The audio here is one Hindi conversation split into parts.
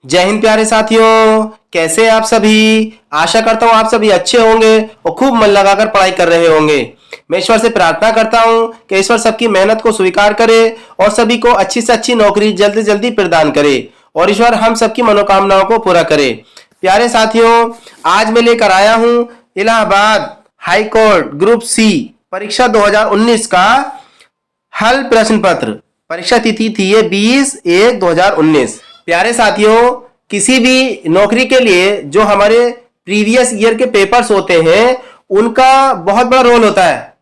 जय हिंद प्यारे साथियों, कैसे हैं आप सभी। आशा करता हूं आप सभी अच्छे होंगे और खूब मन लगाकर पढ़ाई कर रहे होंगे। मैं ईश्वर से प्रार्थना करता हूं कि ईश्वर सबकी मेहनत को स्वीकार करे और सभी को अच्छी से अच्छी नौकरी जल्दी से जल्दी प्रदान करे और ईश्वर हम सबकी मनोकामनाओं को पूरा करे। प्यारे साथियों, आज मैं लेकर आया हूं Allahabad high court group C परीक्षा 2019 का हल प्रश्न पत्र। परीक्षा तिथि थी ये 20/1/2019। प्यारे साथियों, किसी भी नौकरी के लिए जो हमारे प्रीवियस ईयर के पेपर्स होते हैं उनका बहुत बड़ा रोल होता है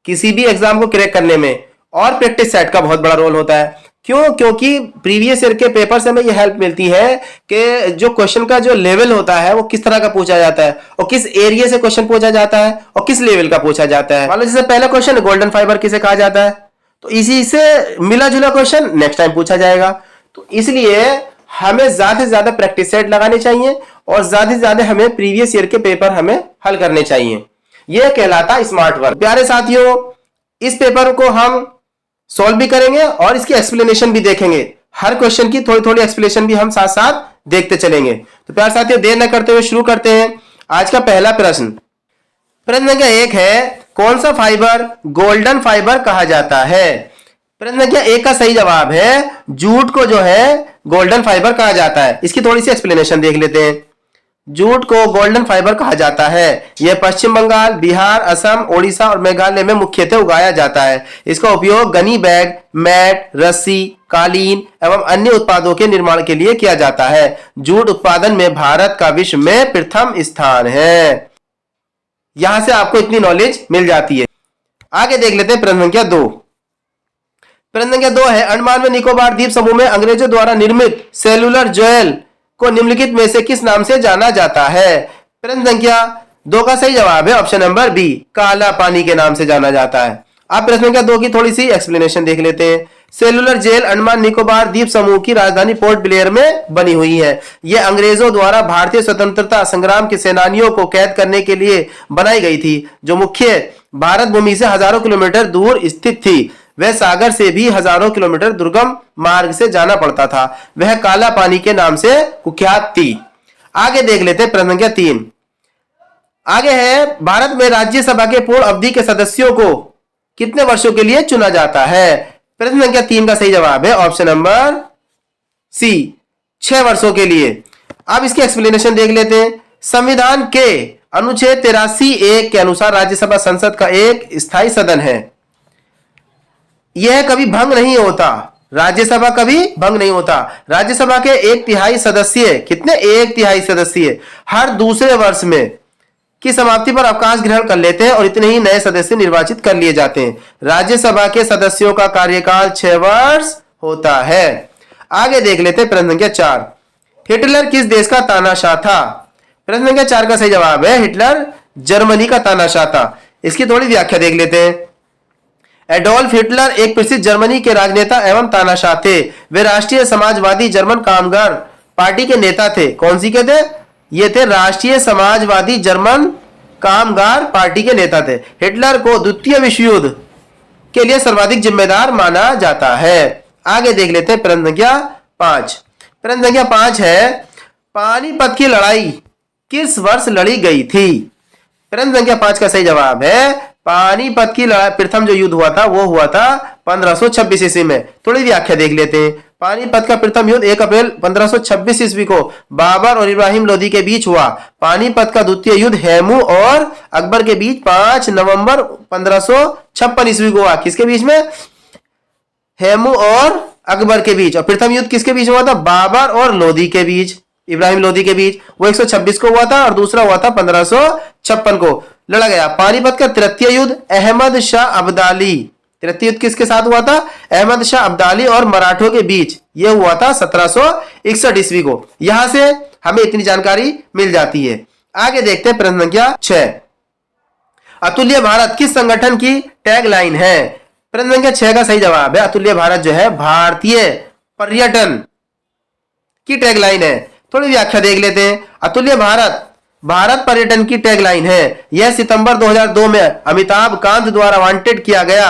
किसी भी एग्जाम को क्रैक करने में, और प्रैक्टिस सेट का बहुत बड़ा रोल होता है। क्यों? क्योंकि प्रीवियस ईयर के पेपर से हमें यह हेल्प मिलती है कि जो क्वेश्चन का जो लेवल होता है वो किस तरह का पूछा जाता है और किस एरिया से क्वेश्चन पूछा जाता है और किस लेवल का पूछा जाता है। मान लो जैसे पहला क्वेश्चन गोल्डन फाइबर किसे कहा जाता है, तो इसी से मिला जुला क्वेश्चन नेक्स्ट टाइम पूछा जाएगा। तो इसलिए हमें ज्यादा से ज्यादा प्रैक्टिस सेट लगाने चाहिए और ज्यादा से ज्यादा हमें प्रीवियस ईयर के पेपर हमें हल करने चाहिए। यह कहलाता स्मार्ट वर्क। प्यारे साथियों, इस पेपर को हम सॉल्व भी करेंगे और इसकी एक्सप्लेनेशन भी देखेंगे। हर क्वेश्चन की थोड़ी थोड़ी एक्सप्लेनेशन भी हम साथ साथ देखते चलेंगे। तो प्यारे साथियों, देर न करते हुए शुरू करते हैं आज का पहला प्रश्न। प्रश्न संख्या 1 है, कौन सा फाइबर गोल्डन फाइबर कहा जाता है। प्रश्न संख्या 1 का सही जवाब है जूट को जो है गोल्डन फाइबर कहा जाता है। इसकी थोड़ी सी एक्सप्लेनेशन देख लेते हैं। जूट को गोल्डन फाइबर कहा जाता है। यह पश्चिम बंगाल, बिहार, असम, ओडिशा और मेघालय में मुख्यतः उगाया जाता है। इसका उपयोग गनी बैग, मैट, रस्सी, कालीन एवं अन्य उत्पादों के निर्माण के लिए किया जाता है। जूट उत्पादन में भारत का विश्व में प्रथम स्थान है। यहां से आपको इतनी नॉलेज मिल जाती है। आगे देख लेते हैं प्रश्न संख्या 2। प्रश्न संख्या 2 है, अंडमान व निकोबार द्वीप समूह में अंग्रेजों द्वारा निर्मित सेलुलर जेल को निम्नलिखित में से किस नाम से जाना जाता है। प्रश्न संख्या 2 का सही जवाब है ऑप्शन नंबर बी, काला पानी के नाम से जाना जाता है। अब प्रश्न संख्या 2 की थोड़ी सी एक्सप्लेनेशन देख लेते हैं। सेलुलर जेल अंडमान निकोबार द्वीप समूह की राजधानी पोर्ट ब्लेयर में बनी हुई है। यह अंग्रेजों द्वारा भारतीय स्वतंत्रता संग्राम के सेनानियों को कैद करने के लिए बनाई गई थी, जो मुख्य भारत भूमि से हजारों किलोमीटर दूर स्थित थी। वह सागर से भी हजारों किलोमीटर दुर्गम मार्ग से जाना पड़ता था। वह काला पानी के नाम से कुख्यात थी। आगे देख लेते हैं प्रश्न संख्या 3। आगे है, भारत में राज्यसभा के पूर्ण अवधि के सदस्यों को कितने वर्षों के लिए चुना जाता है। प्रश्न संख्या 3 का सही जवाब है ऑप्शन नंबर सी, 6 वर्षों के लिए। अब इसकी एक्सप्लेनेशन देख लेते हैं। संविधान के अनुच्छेद 83(1) के अनुसार राज्यसभा संसद का एक स्थायी सदन है। यह कभी भंग नहीं होता। राज्यसभा कभी भंग नहीं होता। राज्यसभा के 1/3 सदस्य, कितने 1/3 सदस्य हर दूसरे वर्ष में की समाप्ति पर अवकाश ग्रहण कर लेते हैं और इतने ही नए सदस्य निर्वाचित कर लिए जाते हैं। राज्यसभा के सदस्यों का कार्यकाल 6 वर्ष होता है। आगे देख लेते हैं प्रश्न संख्या 4। हिटलर किस देश का तानाशाह था। प्रश्न संख्या 4 का सही जवाब है हिटलर जर्मनी का तानाशाह था। इसकी थोड़ी व्याख्या देख लेते हैं। एडोल्फ हिटलर एक प्रसिद्ध जर्मनी के राजनेता एवं तानाशाह थे। वे राष्ट्रीय समाजवादी जर्मन कामगार पार्टी के नेता थे। कौन सी के थे? ये थे राष्ट्रीय समाजवादी जर्मन कामगार पार्टी के नेता थे। हिटलर को द्वितीय विश्व युद्ध के लिए सर्वाधिक जिम्मेदार माना जाता है। आगे देख लेते हैं प्रश्न संख्या 5। प्रश्न संख्या 5 है, पानीपत की लड़ाई किस वर्ष लड़ी गई थी। प्रश्न संख्या 5 का सही जवाब है पानीपत की लड़ाई, प्रथम जो युद्ध हुआ था वो हुआ था 1526 ईस्वी में। थोड़ी व्याख्या देख लेते हैं। पानीपत का प्रथम युद्ध 1 अप्रैल 1526 ईस्वी को बाबर और इब्राहिम लोदी के बीच हुआ। पानीपत का द्वितीय युद्ध हैमू और अकबर के बीच 5 नवंबर 1556 ईस्वी को हुआ। किसके बीच में? हैमू और अकबर के बीच। और प्रथम युद्ध किसके बीच हुआ था? बाबर और लोदी के बीच, इब्राहिम लोदी के बीच। वो 126 को हुआ था और दूसरा हुआ था 1556 को लड़ा गया। पानीपत का तृतीय युद्ध अहमद शाह अब्दाली, तृतीय युद्ध किसके साथ हुआ था? अहमद शाह अब्दाली और मराठों के बीच। यह हुआ था 1761 ईस्वी को। यहां से हमें इतनी जानकारी मिल जाती है। आगे देखते हैं प्रश्न संख्या 6। अतुल्य भारत किस संगठन की टैग लाइन है। प्रश्न संख्या 6 का सही जवाब है अतुल्य भारत जो है भारतीय पर्यटन की टैग लाइन है। थोड़ी व्याख्या देख लेते हैं। अतुल्य भारत भारत पर्यटन की टैगलाइन है। यह सितंबर 2002 में अमिताभ कांत द्वारा वांटेड किया गया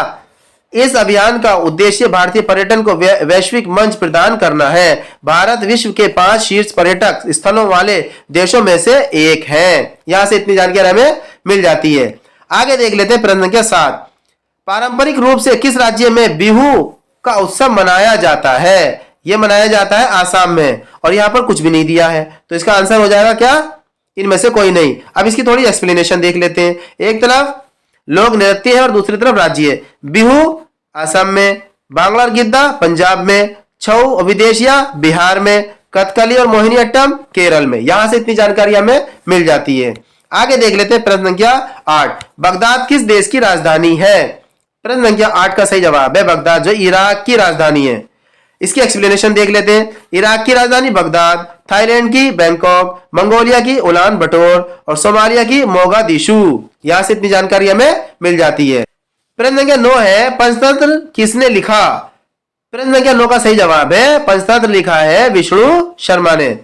इस अभियान का उद्देश्य भारतीय पर्यटन को वैश्विक मंच प्रदान करना है। भारत विश्व के 5 शीर्ष पर्यटक स्थलों वाले देशों में से एक है। यहां से इतनी जानकारी हमें मिल जाती है। आगे देख लेते हैं प्रश्न संख्या 7। पारंपरिक रूप से किस राज्य में बिहू का उत्सव मनाया जाता है? यह मनाया जाता है आसाम में, और यहां पर कुछ भी नहीं दिया है, तो इसका आंसर हो जाएगा क्या? इनमें से कोई नहीं। अब इसकी थोड़ी एक्सप्लेनेशन देख लेते हैं। एक तरफ लोक नृत्य है और दूसरी तरफ राज्य है। बिहू असम में, बांग्ला गिद्दा पंजाब में, छऊ विदेशिया बिहार में, कथकली और मोहिनीअट्टम केरल में। यहां से इतनी जानकारी हमें मिल जाती है। आगे देख लेते हैं प्रश्न संख्या 8। बगदाद किस देश की राजधानी है? प्रश्न संख्या 8 का सही जवाब है बगदाद, जो इराक की राजधानी है। इसकी एक्सप्लेनेशन देख लेते हैं। इराक की राजधानी बगदाद, थाईलैंड की बैंकॉक, मंगोलिया की उलान बटोर और सोमालिया की मोगादिशु। यहां से इतनी जानकारी हमें मिल जाती है। प्रश्न संख्या 9 है, पंचतंत्र किसने लिखा? प्रश्न संख्या 9 का सही जवाब है पंचतंत्र लिखा है विष्णु शर्मा ने।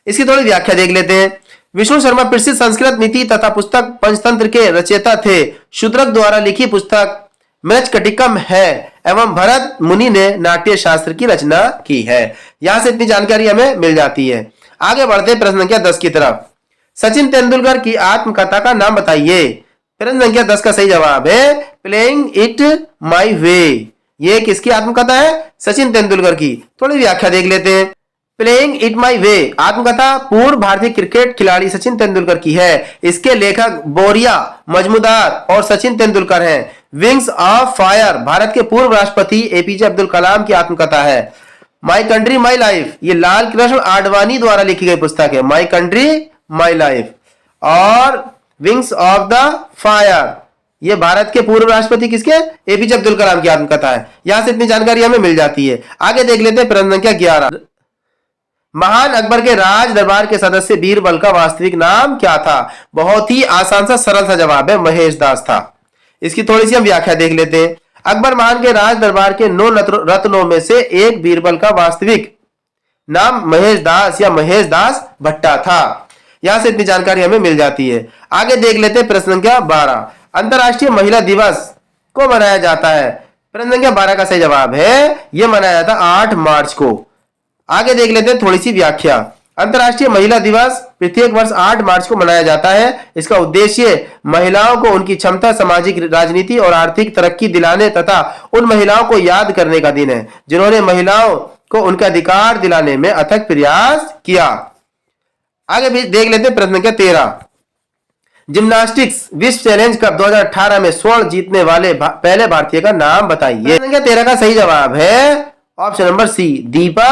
इसकी थोड़ी व्याख्या देख लेते हैं। विष्णु शर्मा प्रसिद्ध संस्कृत नीति तथा पुस्तक पंचतंत्र के रचयिता थे। शूद्रक द्वारा लिखी पुस्तक मृच्छकटिकम है एवं भरत मुनि ने नाट्य शास्त्र की रचना की है। यहां से इतनी जानकारी हमें मिल जाती है। आगे बढ़ते हैं प्रश्न संख्या 10 की तरफ। सचिन तेंदुलकर की आत्मकथा का नाम बताइए। प्रश्न संख्या 10 का सही जवाब है प्लेइंग इट माई वे। ये किसकी आत्मकथा है? सचिन तेंदुलकर की। थोड़ी व्याख्या देख लेते हैं। प्लेइंग इट माई वे आत्मकथा पूर्व भारतीय क्रिकेट खिलाड़ी सचिन तेंदुलकर की है। इसके लेखक बोरिया मजमुदार और सचिन तेंदुलकर हैं। विंग्स ऑफ फायर भारत के पूर्व राष्ट्रपति एपीजे अब्दुल कलाम की आत्मकथा है। माई कंट्री माई लाइफ ये लाल कृष्ण आडवाणी द्वारा लिखी गई पुस्तक है। My country my life. और विंग्स ऑफ द फायर ये भारत के पूर्व राष्ट्रपति किसके? एपीजे अब्दुल कलाम की आत्मकथा है। यहां से इतनी जानकारी हमें मिल जाती है। आगे देख लेते हैं प्रश्न संख्या 11। महान अकबर के राज दरबार के सदस्य बीरबल का वास्तविक नाम क्या था? बहुत ही आसान सा सरल सा जवाब है महेश दास था। इसकी थोड़ी सी हम व्याख्या देख लेते हैं। अकबर महान के राज दरबार के 9 रत्नों में से एक बीरबल का वास्तविक नाम महेश दास या महेश दास भट्टा था। यहां से इतनी जानकारी हमें मिल जाती है। आगे देख लेते हैं प्रश्न संख्या 12। अंतरराष्ट्रीय महिला दिवस को मनाया जाता है। प्रश्न संख्या 12 का सही जवाब है यह मनाया जाता 8 मार्च को। आगे देख लेते हैं थोड़ी सी व्याख्या। अंतरराष्ट्रीय महिला दिवस प्रत्येक वर्ष 8 मार्च को मनाया जाता है। इसका उद्देश्य महिलाओं को उनकी क्षमता, सामाजिक, राजनीति और आर्थिक तरक्की दिलाने तथा उन महिलाओं को याद करने का दिन है जिन्होंने महिलाओं को उनका अधिकार दिलाने में अथक प्रयास किया। आगे भी देख लेते हैं प्रश्न संख्या 13। जिम्नास्टिक्स विश्व चैलेंज कप 2018 में स्वर्ण जीतने वाले पहले भारतीय का नाम बताइए। प्रश्न संख्या 13 का सही जवाब है option number C Dipa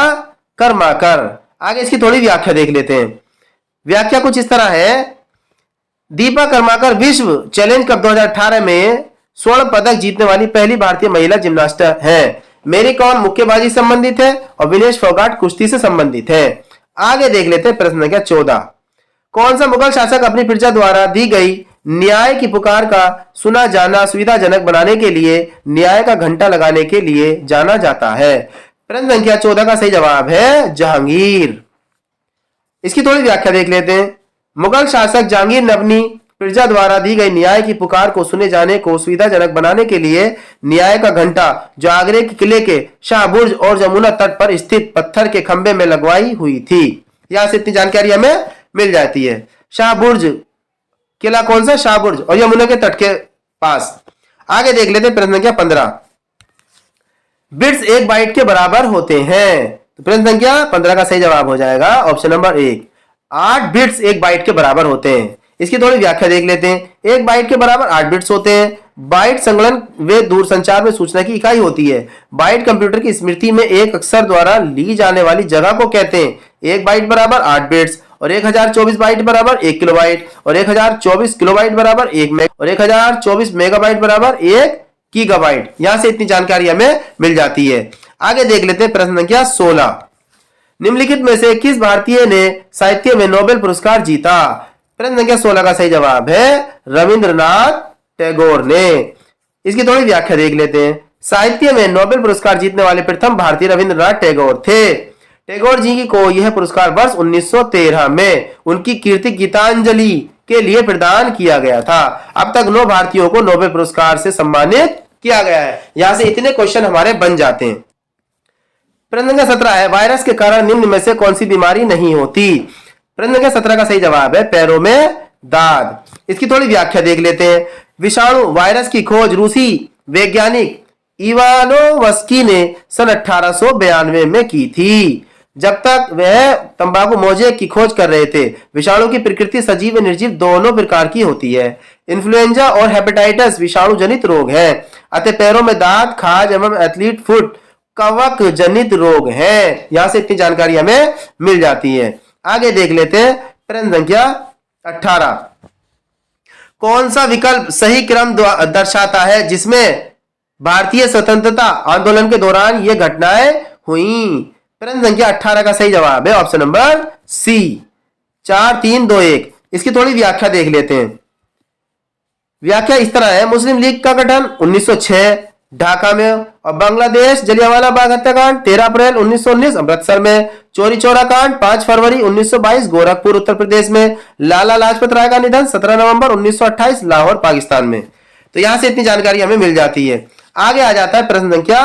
Karmakar. आगे इसकी थोड़ी व्याख्या देख लेते हैं। व्याख्या कुछ इस तरह है। दीपा कर्माकर विश्व चैलेंज कप 2018 में स्वर्ण पदक जीतने वाली पहली भारतीय महिला जिम्नास्ट है। मेरी कॉम मुक्केबाजी संबंधित है और विनेश फोगाट कुश्ती से संबंधित है। आगे देख लेते हैं प्रश्न संख्या 14। कौन सा मुगल शासक अपनी प्रजा द्वारा दी गई न्याय की पुकार का सुना जाना सुविधाजनक बनाने के लिए न्याय का घंटा लगाने के लिए जाना जाता है? प्रश्न संख्या 14 का सही जवाब है जहांगीर। इसकी थोड़ी व्याख्या देख लेते हैं। मुगल शासक जहांगीर ने अपनी प्रजा द्वारा दी गई न्याय की पुकार को सुने जाने को सुविधाजनक बनाने के लिए न्याय का घंटा जो आगरे के किले के शाहबुर्ज और जमुना तट पर स्थित पत्थर के खंभे में लगवाई हुई थी। यहां से इतनी जानकारी हमें मिल जाती है। शाहबुर्ज किला कौन सा? शाहबुर्ज और यमुना के तट के पास। आगे देख लेते हैं प्रश्न संख्या 15। बिट्स 1 बाइट के बराबर होते हैं। तो प्रश्न संख्या 15 का सही जवाब हो जाएगा ऑप्शन नंबर 1। 8 बिट्स 1 बाइट के बराबर होते हैं। इसकी थोड़ी व्याख्या देख लेते हैं। 1 बाइट के बराबर 8 बिट्स होते हैं। बाइट संगणन वे दूरसंचार में सूचना की इकाई होती है। बाइट कंप्यूटर की स्मृति में एक अक्षर द्वारा ली जाने वाली जगह को कहते हैं। 1 बाइट बराबर 8 बिट्स और 1024 बाइट बराबर 1 किलोबाइट और 1024 किलोबाइट बराबर 1 मेगा और 1024 मेगाबाइट बराबर 1 गीगाबाइट। यहां से इतनी जानकारी हमें मिल जाती है। आगे देख लेते हैं प्रश्न संख्या 16। निम्नलिखित में से किस भारतीय ने साहित्य में नोबेल पुरस्कार जीता? प्रश्न संख्या 16 का सही जवाब है रविंद्रनाथ टैगोर ने। इसकी थोड़ी व्याख्या देख लेते हैं। साहित्य में नोबेल पुरस्कार जीतने वाले प्रथम भारतीय रविंद्रनाथ टैगोर थे। टैगोर जी को यह पुरस्कार वर्ष 1913 में उनकी कीर्ति गीतांजलि के लिए प्रदान किया गया था। अब तक 9 भारतीयों को नोबेल पुरस्कार से सम्मानित किया गया है। यहां से इतने क्वेश्चन हमारे बन जाते हैं। प्रश्न संख्या 17 है, वायरस के कारण निम्न में से कौन सी बीमारी नहीं होती? प्रश्न संख्या 17 का सही जवाब है पैरों में दाद। इसकी थोड़ी व्याख्या देख लेते हैं। विषाणु वायरस की खोज रूसी वैज्ञानिक इवानोवस्की ने सन 1892 में की थी। जब तक वह तंबाकू मोजेक की खोज कर रहे थे। विषाणु की प्रकृति सजीव व निर्जीव दोनों प्रकार की होती है। इन्फ्लुएंजा और हेपेटाइटिस विषाणु जनित रोग है, अतः पैरों में दाद खाज एवं एथलीट फुट कवक जनित रोग है। यहां से इतनी जानकारी हमें मिल जाती है। आगे देख लेते हैं प्रश्न संख्या 18। कौन सा विकल्प सही क्रम दर्शाता है जिसमें भारतीय स्वतंत्रता आंदोलन के दौरान ये घटनाएं हुई? प्रश्न संख्या 18 का सही जवाब है ऑप्शन नंबर सी 4 3 2 1। इसकी थोड़ी व्याख्या देख लेते हैं। व्याख्या इस तरह है, मुस्लिम लीग का गठन 1906 ढाका में, और बांग्लादेश जलियांवाला बाग हत्याकांड 13 अप्रैल 1919 अमृतसर में, चोरी चौरा कांड 5 फरवरी 1922 गोरखपुर उत्तर प्रदेश में, लाला लाजपत राय का निधन 17 नवंबर 1928 लाहौर पाकिस्तान में। तो यहां से इतनी जानकारी हमें मिल जाती है। आगे आ जाता है प्रश्न संख्या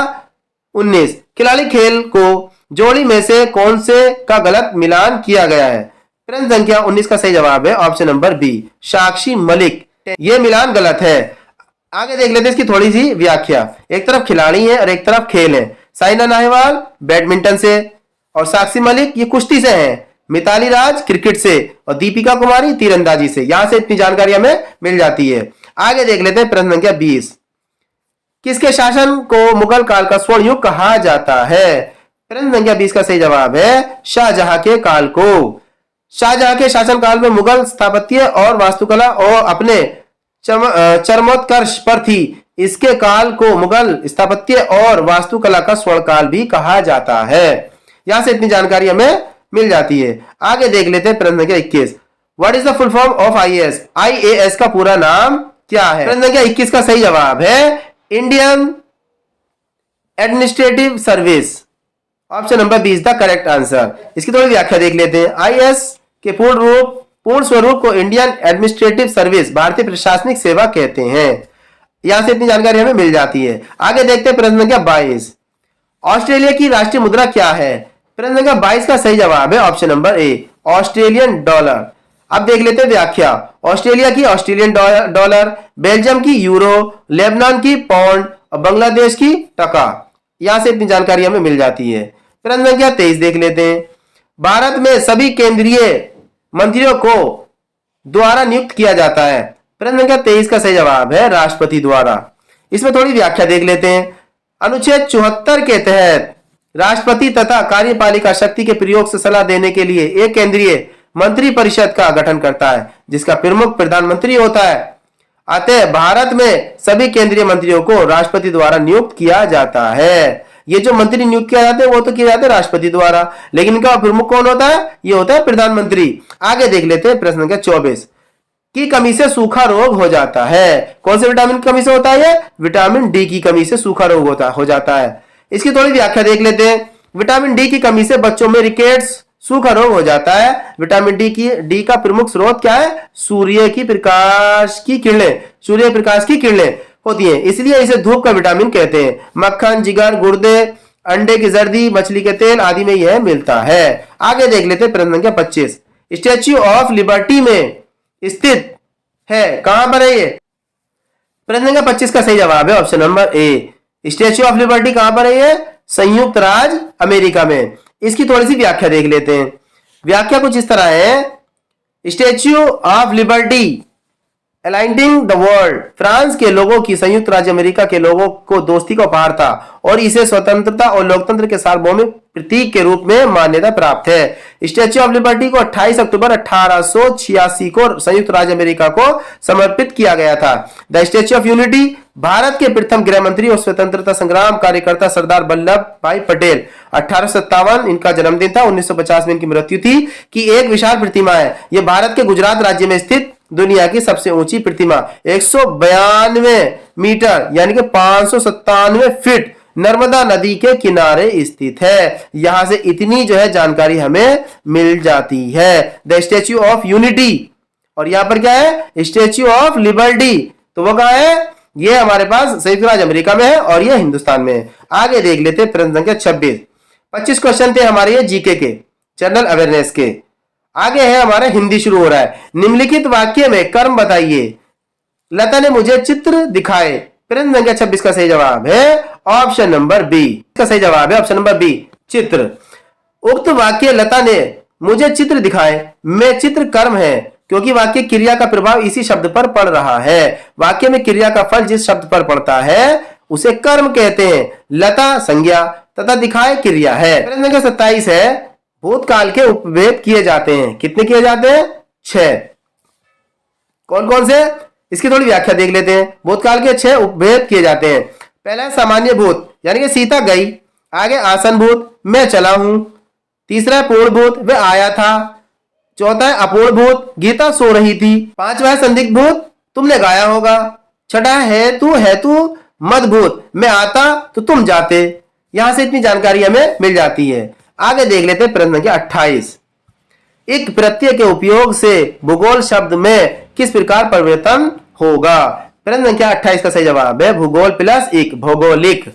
19। खिलाड़ी खेल को जोड़ी में से कौन से का गलत मिलान किया गया है? प्रश्न संख्या 19 का सही जवाब है option number B Sakshi Malik. यह मिलान गलत है। आगे देख लेते हैं इसकी थोड़ी सी व्याख्या। एक तरफ खिलाड़ी है और एक तरफ खेल है। साइना नेहवाल बैडमिंटन से और साक्षी मलिक ये कुश्ती से हैं। मिताली राज क्रिकेट से और दीपिका कुमारी तीरंदाजी से। यहां से इतनी जानकारी हमें मिल जाती है। आगे देख लेते हैं प्रश्न संख्या 20। किसके शासन को मुगल काल का स्वर्ण युग कहा जाता है? प्रश्न संख्या 20 का सही जवाब है शाहजहां के काल को। शाहजहां के शासनकाल में मुगल स्थापत्य और वास्तुकला और अपने चरमोत्कर्ष पर थी। इसके काल को मुगल स्थापत्य और वास्तुकला का स्वर्ण काल भी कहा जाता है। यहां से इतनी जानकारी हमें मिल जाती है। आगे देख लेते हैं प्रश्न संख्या 21। What is the full form of IAS? IAS का पूरा नाम क्या है? प्रश्न संख्या 21 का सही जवाब है Indian Administrative Service. Option number B is the correct answer. इसकी थोड़ी व्याख्या देख लेते हैं। आईएएस के पूर्ण स्वरूप को इंडियन एडमिनिस्ट्रेटिव सर्विस भारतीय प्रशासनिक सेवा कहते हैं। यहां से इतनी जानकारी हमें मिल जाती है। आगे देखते हैं प्रश्न संख्या 22। ऑस्ट्रेलिया की राष्ट्रीय मुद्रा क्या है? प्रश्न संख्या 22 का सही जवाब है ऑप्शन नंबर ए ऑस्ट्रेलियन डॉलर। अब देख लेते हैं व्याख्या। ऑस्ट्रेलिया की ऑस्ट्रेलियन डॉलर, बेल्जियम की यूरो, लेबनान की पाउंड और बांग्लादेश की टका। यहां से इतनी जानकारी हमें मिल जाती है। प्रश्न संख्या 23 देख लेते हैं। भारत में सभी केंद्रीय मंत्रियों को द्वारा नियुक्त किया जाता है। प्रश्न संख्या 23 का सही जवाब है राष्ट्रपति द्वारा। इसमें थोड़ी व्याख्या देख लेते हैं। अनुच्छेद 74 के तहत राष्ट्रपति तथा कार्यपालिका शक्ति के प्रयोग से सलाह देने के लिए एक केंद्रीय मंत्री परिषद का गठन करता है जिसका प्रमुख प्रधानमंत्री होता है। अतः भारत में सभी केंद्रीय मंत्रियों को राष्ट्रपति द्वारा नियुक्त किया जाता है। ये जो मंत्री नियुक्त किया जाते हैं वो तो किए जाते हैं राष्ट्रपति द्वारा, लेकिन इनका प्रमुख कौन होता है? ये होता है प्रधानमंत्री। आगे देख लेते हैं प्रश्न संख्या 24 की कमी से सूखा रोग हो जाता है। कौन से विटामिन की कमी से होता है? विटामिन डी की कमी से सूखा रोग हो जाता है। इसकी थोड़ी व्याख्या देख लेते हैं। विटामिन डी की कमी से बच्चों में रिकेट्स सूखा रोग हो जाता है। विटामिन डी का प्रमुख स्रोत क्या है? सूर्य प्रकाश की किरणें होती हैं, इसलिए इसे धूप का विटामिन कहते हैं। मक्खन, जिगर, गुर्दे, अंडे की जर्दी, मछली के तेल आदि में यह मिलता है। आगे देख लेते हैं प्रश्न संख्या 25। स्टैच्यू ऑफ लिबर्टी में स्थित है, कहां पर है ये? प्रश्न संख्या 25 का सही जवाब है option number A statue of liberty. कहां पर है ये? संयुक्त राज्य अमेरिका में। इसकी थोड़ी सी व्याख्या देख लेते हैं। व्याख्या कुछ इस तरह है। Statue of liberty aligning the world France के लोगों की संयुक्त राज्य अमेरिका के लोगों को दोस्ती का उपहार था और इसे स्वतंत्रता और लोकतंत्र के सार्वभौमिक प्रतीक के रूप में मान्यता प्राप्त है। स्टैच्यू ऑफ लिबर्टी को 28 अक्टूबर 1886 को संयुक्त राज्य अमेरिका को समर्पित किया गया था। The statue of unity Bharat के प्रथम गृह मंत्री और स्वतंत्रता संग्राम कार्यकर्ता सरदार वल्लभ भाई पटेल 1857 इनका जन्मदिन था, 1950 में इनकी मृत्यु थी, की एक विशाल प्रतिमा है। यह भारत के गुजरात राज्य में स्थित दुनिया की सबसे ऊंची प्रतिमा 192 मीटर यानी कि 597 फीट नर्मदा नदी के किनारे स्थित है। यहां से इतनी जो है जानकारी हमें मिल जाती है। द स्टैच्यू ऑफ यूनिटी और यहां पर क्या है? Statue of liberty. तो वो कहां है? ये हमारे पास संयुक्त राज्य अमेरिका में है और ये हिंदुस्तान में है। आगे देख लेते हैं प्रश्न संख्या 26। 25 क्वेश्चन थे हमारे ये जीके के, जनरल अवेयरनेस के। आगे है हमारा हिंदी शुरू हो रहा है। निम्नलिखित वाक्य में कर्म बताइए। लता ने मुझे चित्र दिखाए। प्रश्न संख्या 26 का सही जवाब है ऑप्शन नंबर बी। इसका सही जवाब है ऑप्शन नंबर बी, चित्र। उक्त वाक्य लता ने मुझे चित्र दिखाए में चित्र कर्म है, क्योंकि वाक्य क्रिया का प्रभाव इसी शब्द पर पड़ रहा है। वाक्य में क्रिया का फल जिस शब्द पर पड़ता है उसे कर्म कहते हैं। लता संज्ञा तथा दिखाए क्रिया है। प्रश्न संख्या 27 है। भूतकाल के उपभेद किए जाते हैं। कितने किए जाते हैं? 6। कौन कौन से? इसकी थोड़ी व्याख्या देख लेते हैं। भूतकाल के 6 उपभेद किए जाते हैं। पहला सामान्य भूत, यानी कि सीता गई। आगे आसन भूत, मैं चला हूं। तीसरा पूर्ण भूत, वह आया था। चौथा है अपूर्ण भूत, गीता सो रही थी। पांचवा है संदिग्ध भूत, तुमने गाया होगा। छठा है तू मद भूत, मैं आता तो तुम जाते। यहां से इतनी जानकारी हमें मिल जाती है। आगे देख लेते हैं प्रश्न संख्या 28। एक प्रत्यय के उपयोग से भूगोल शब्द में किस प्रकार परिवर्तन होगा? प्रश्न संख्या 28 का सही जवाब है भूगोल प्लस एक, भौगोलिक।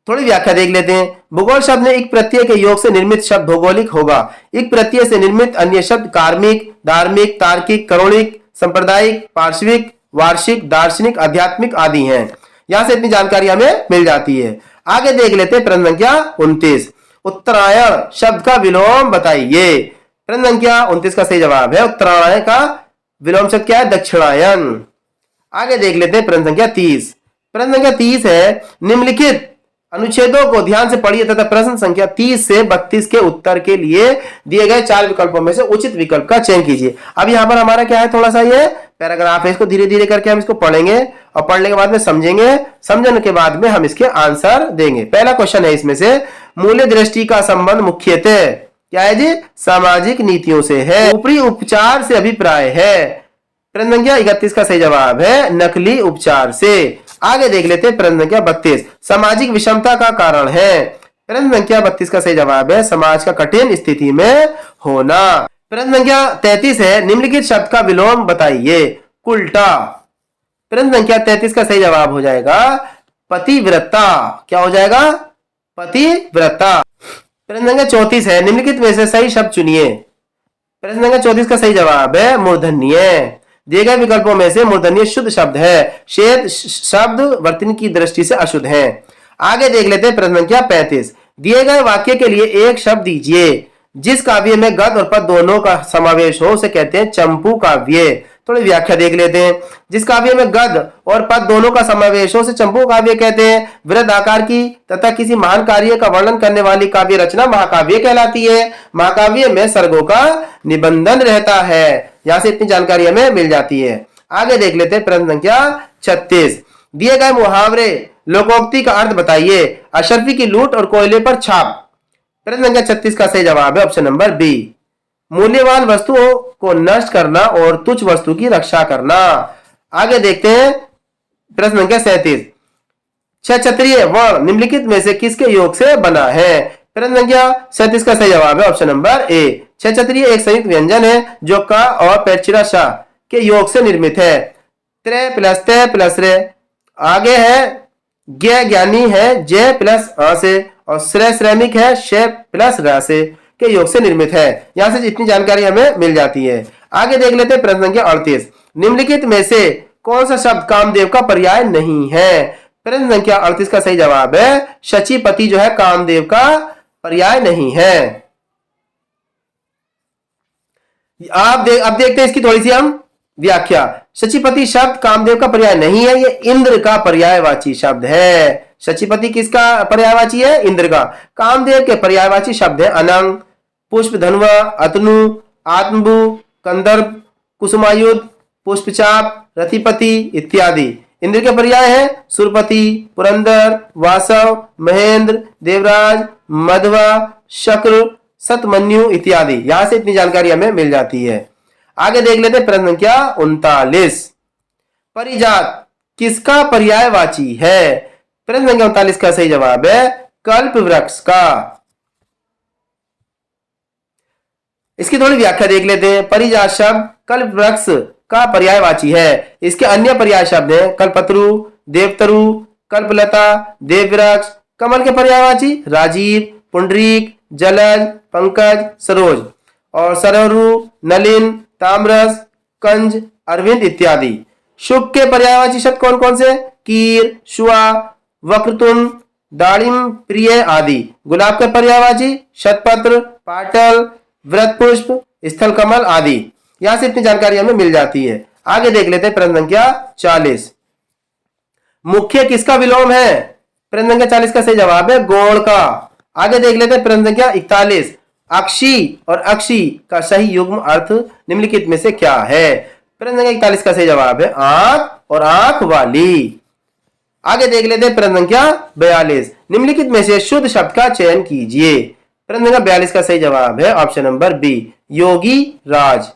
थोड़ी व्याख्या देख लेते हैं। भूगोल शब्द में एक प्रत्यय के योग से निर्मित शब्द भौगोलिक होगा। एक प्रत्यय से निर्मित अन्य शब्द कार्मिक, धार्मिक, तार्किक, कौणिक, सांप्रदायिक, पार्श्विक, वार्षिक, दार्शनिक, आध्यात्मिक आदि हैं। यहां से इतनी जानकारी हमें मिल जाती है। आगे देख लेते हैं प्रश्न संख्या 29। उत्तरायण शब्द का विलोम बताइए। प्रश्न संख्या 29 का सही जवाब है उत्तरायण का विलोम शब्द क्या है? दक्षिणायन। आगे देख लेते हैं प्रश्न संख्या 30। प्रश्न संख्या 30 है। निम्नलिखित अनुच्छेदों को ध्यान से पढ़िए तथा प्रश्न संख्या 30 से 32 के उत्तर के लिए दिए गए 4 विकल्पों में से उचित विकल्प का चयन कीजिए। अब यहां पर हमारा क्या है? थोड़ा सा ये पैराग्राफ है, इसको धीरे धीरे करके हम इसको पढ़ेंगे और पढ़ने के बाद में समझेंगे। समझने के बाद में हम इसके आंसर देंगे। पहला क्वेश्चन है इसमें से, मूल्य दृष्टि का संबंध मुख्यतः क्या है जी? सामाजिक नीतियों से है। ऊपरी उपचार से अभिप्राय है। प्रश्न संख्या 31 का सही जवाब है नकली उपचार से। आगे देख लेते हैं प्रश्न संख्या 32। सामाजिक विषमता का कारण है। प्रश्न संख्या 32 का सही जवाब है समाज का कठिन स्थिति में होना। प्रश्न संख्या 33 है। निम्नलिखित शब्द का विलोम बताइए। उल्टा। प्रश्न संख्या 33 का सही जवाब हो जाएगा पतिव्रता। क्या हो जाएगा? पतिव्रता। प्रश्न संख्या 34 है। निम्नलिखित में से सही शब्द चुनिए। प्रश्न संख्या 34 का सही जवाब है मूर्धन्य। दिए गए विकल्पों में से मूर्धन्य शुद्ध शब्द है। शेष शब्द वर्तनी की दृष्टि से अशुद्ध है। आगे देख लेते हैं प्रश्न संख्या 35। दिए गए वाक्य के लिए एक शब्द दीजिए। जिस काव्य में गद्य और पद्य दोनों का समावेश हो उसे कहते हैं चंपू काव्य। थोड़ी व्याख्या देख लेते हैं। जिस काव्य में गद्य और पद्य दोनों का समावेश हो उसे चंपू काव्य कहते हैं। वृहद आकार की तथा किसी महान कार्य का वर्णन करने वाली काव्य रचना महाकाव्य कहलाती है। महाकाव्य में सर्गों का निबंधन रहता है। यहां से इतनी जानकारी हमें मिल जाती है। आगे देख लेते हैं प्रश्न संख्या 36। दिए गए मुहावरे लोकोक्ति का अर्थ बताइए। अशर्फी की लूट और कोयले पर छाप। प्रश्न संख्या 36 का सही जवाब है ऑप्शन नंबर बी। मूल्यवान वस्तुओं को नष्ट करना और तुच्छ वस्तु की रक्षा करना। आगे देखते हैं प्रश्न संख्या 37। क्षत्रिय वर्ण निम्नलिखित में से किसके योग से बना है? प्रश्न संख्या 37 का सही जवाब है ऑप्शन नंबर ए। क्षत्रिय एक संयुक्त व्यंजन है जो का और पेचिरा शाह के योग से निर्मित है। त्रे प्लस ते प्लस रे। आगे है ज्ञ ज्ञानी है जय प्लस आ से, और श्रेय श्रमिक है शय प्लस रा से के योग से निर्मित है। यहां से इतनी जानकारी हमें मिल जाती है। आगे देख लेते हैं प्रश्न संख्या 38। निम्नलिखित में से कौन सा शब्द कामदेव का पर्याय नहीं है? प्रश्न संख्या 38 का सही जवाब है शचीपति जो है कामदेव का पर्याय नहीं है। अब देखते हैं इसकी थोड़ी सी हम व्याख्या। शचीपति शब्द कामदेव का पर्याय नहीं है, ये इंद्र का पर्यायवाची शब्द है। शचीपति किसका पर्यायवाची है? इंद्र का। कामदेव के पर्यायवाची शब्द है अनंग, पुष्प धनुआ, अतनु, आत्मभु, कंदर्प, कुसुमायुध, पुष्पचाप, रथिपति इत्यादि। इंद्र के पर्याय है सुरपति, पुरंदर, वासव, महेंद्र, देवराज, मधवा, शक्र, सतमन्यु इत्यादि। यहां से इतनी जानकारी हमें मिल जाती है। आगे देख लेते हैं प्रश्न संख्या 39। परिजात किसका पर्यायवाची है? प्रश्न संख्या 39 का सही जवाब है कल्प वृक्ष का। इसकी थोड़ी व्याख्या देख लेते हैं। परिजात शब्द कल्प वृक्ष का पर्यायवाची है। इसके अन्य पर्याय शब्द हैं कल्पत्रु, देवतरु, कल्पलता, देववृक्ष। कमल के पर्यायवाची राजीव, पुंडरीक, जलज, पंकज, सरोज। और सरयू, नलिन, ताम्रस, कंज, अरविंद इत्यादि। शुक के पर्यायवाची शब्द कौन कौन से? कीर, शुआ, वक्रतुंड, दाड़िम, प्रिय आदि। गुलाब के पर्यायवाची शतपत्र, पाटल, व्रतपुष्प, स्थल कमल आदि। यहां से इतनी जानकारी हमें मिल जाती है। आगे देख लेते हैं प्रश्न संख्या 40। मुख्य किसका विलोम है? प्रश्न संख्या 40 का सही जवाब है गोण का। आगे देख लेते हैं प्रश्न संख्या 41। अक्षी और अक्षी का सही युग्म अर्थ निम्नलिखित में से क्या है? प्रश्न संख्या 41 का सही जवाब है आंख और आंख वाली। आगे देख लेते हैं प्रश्न संख्या 42। निम्नलिखित में से शुद्ध शब्द का चयन कीजिए। प्रश्न संख्या 42 का सही जवाब है ऑप्शन नंबर बी, योगी राज।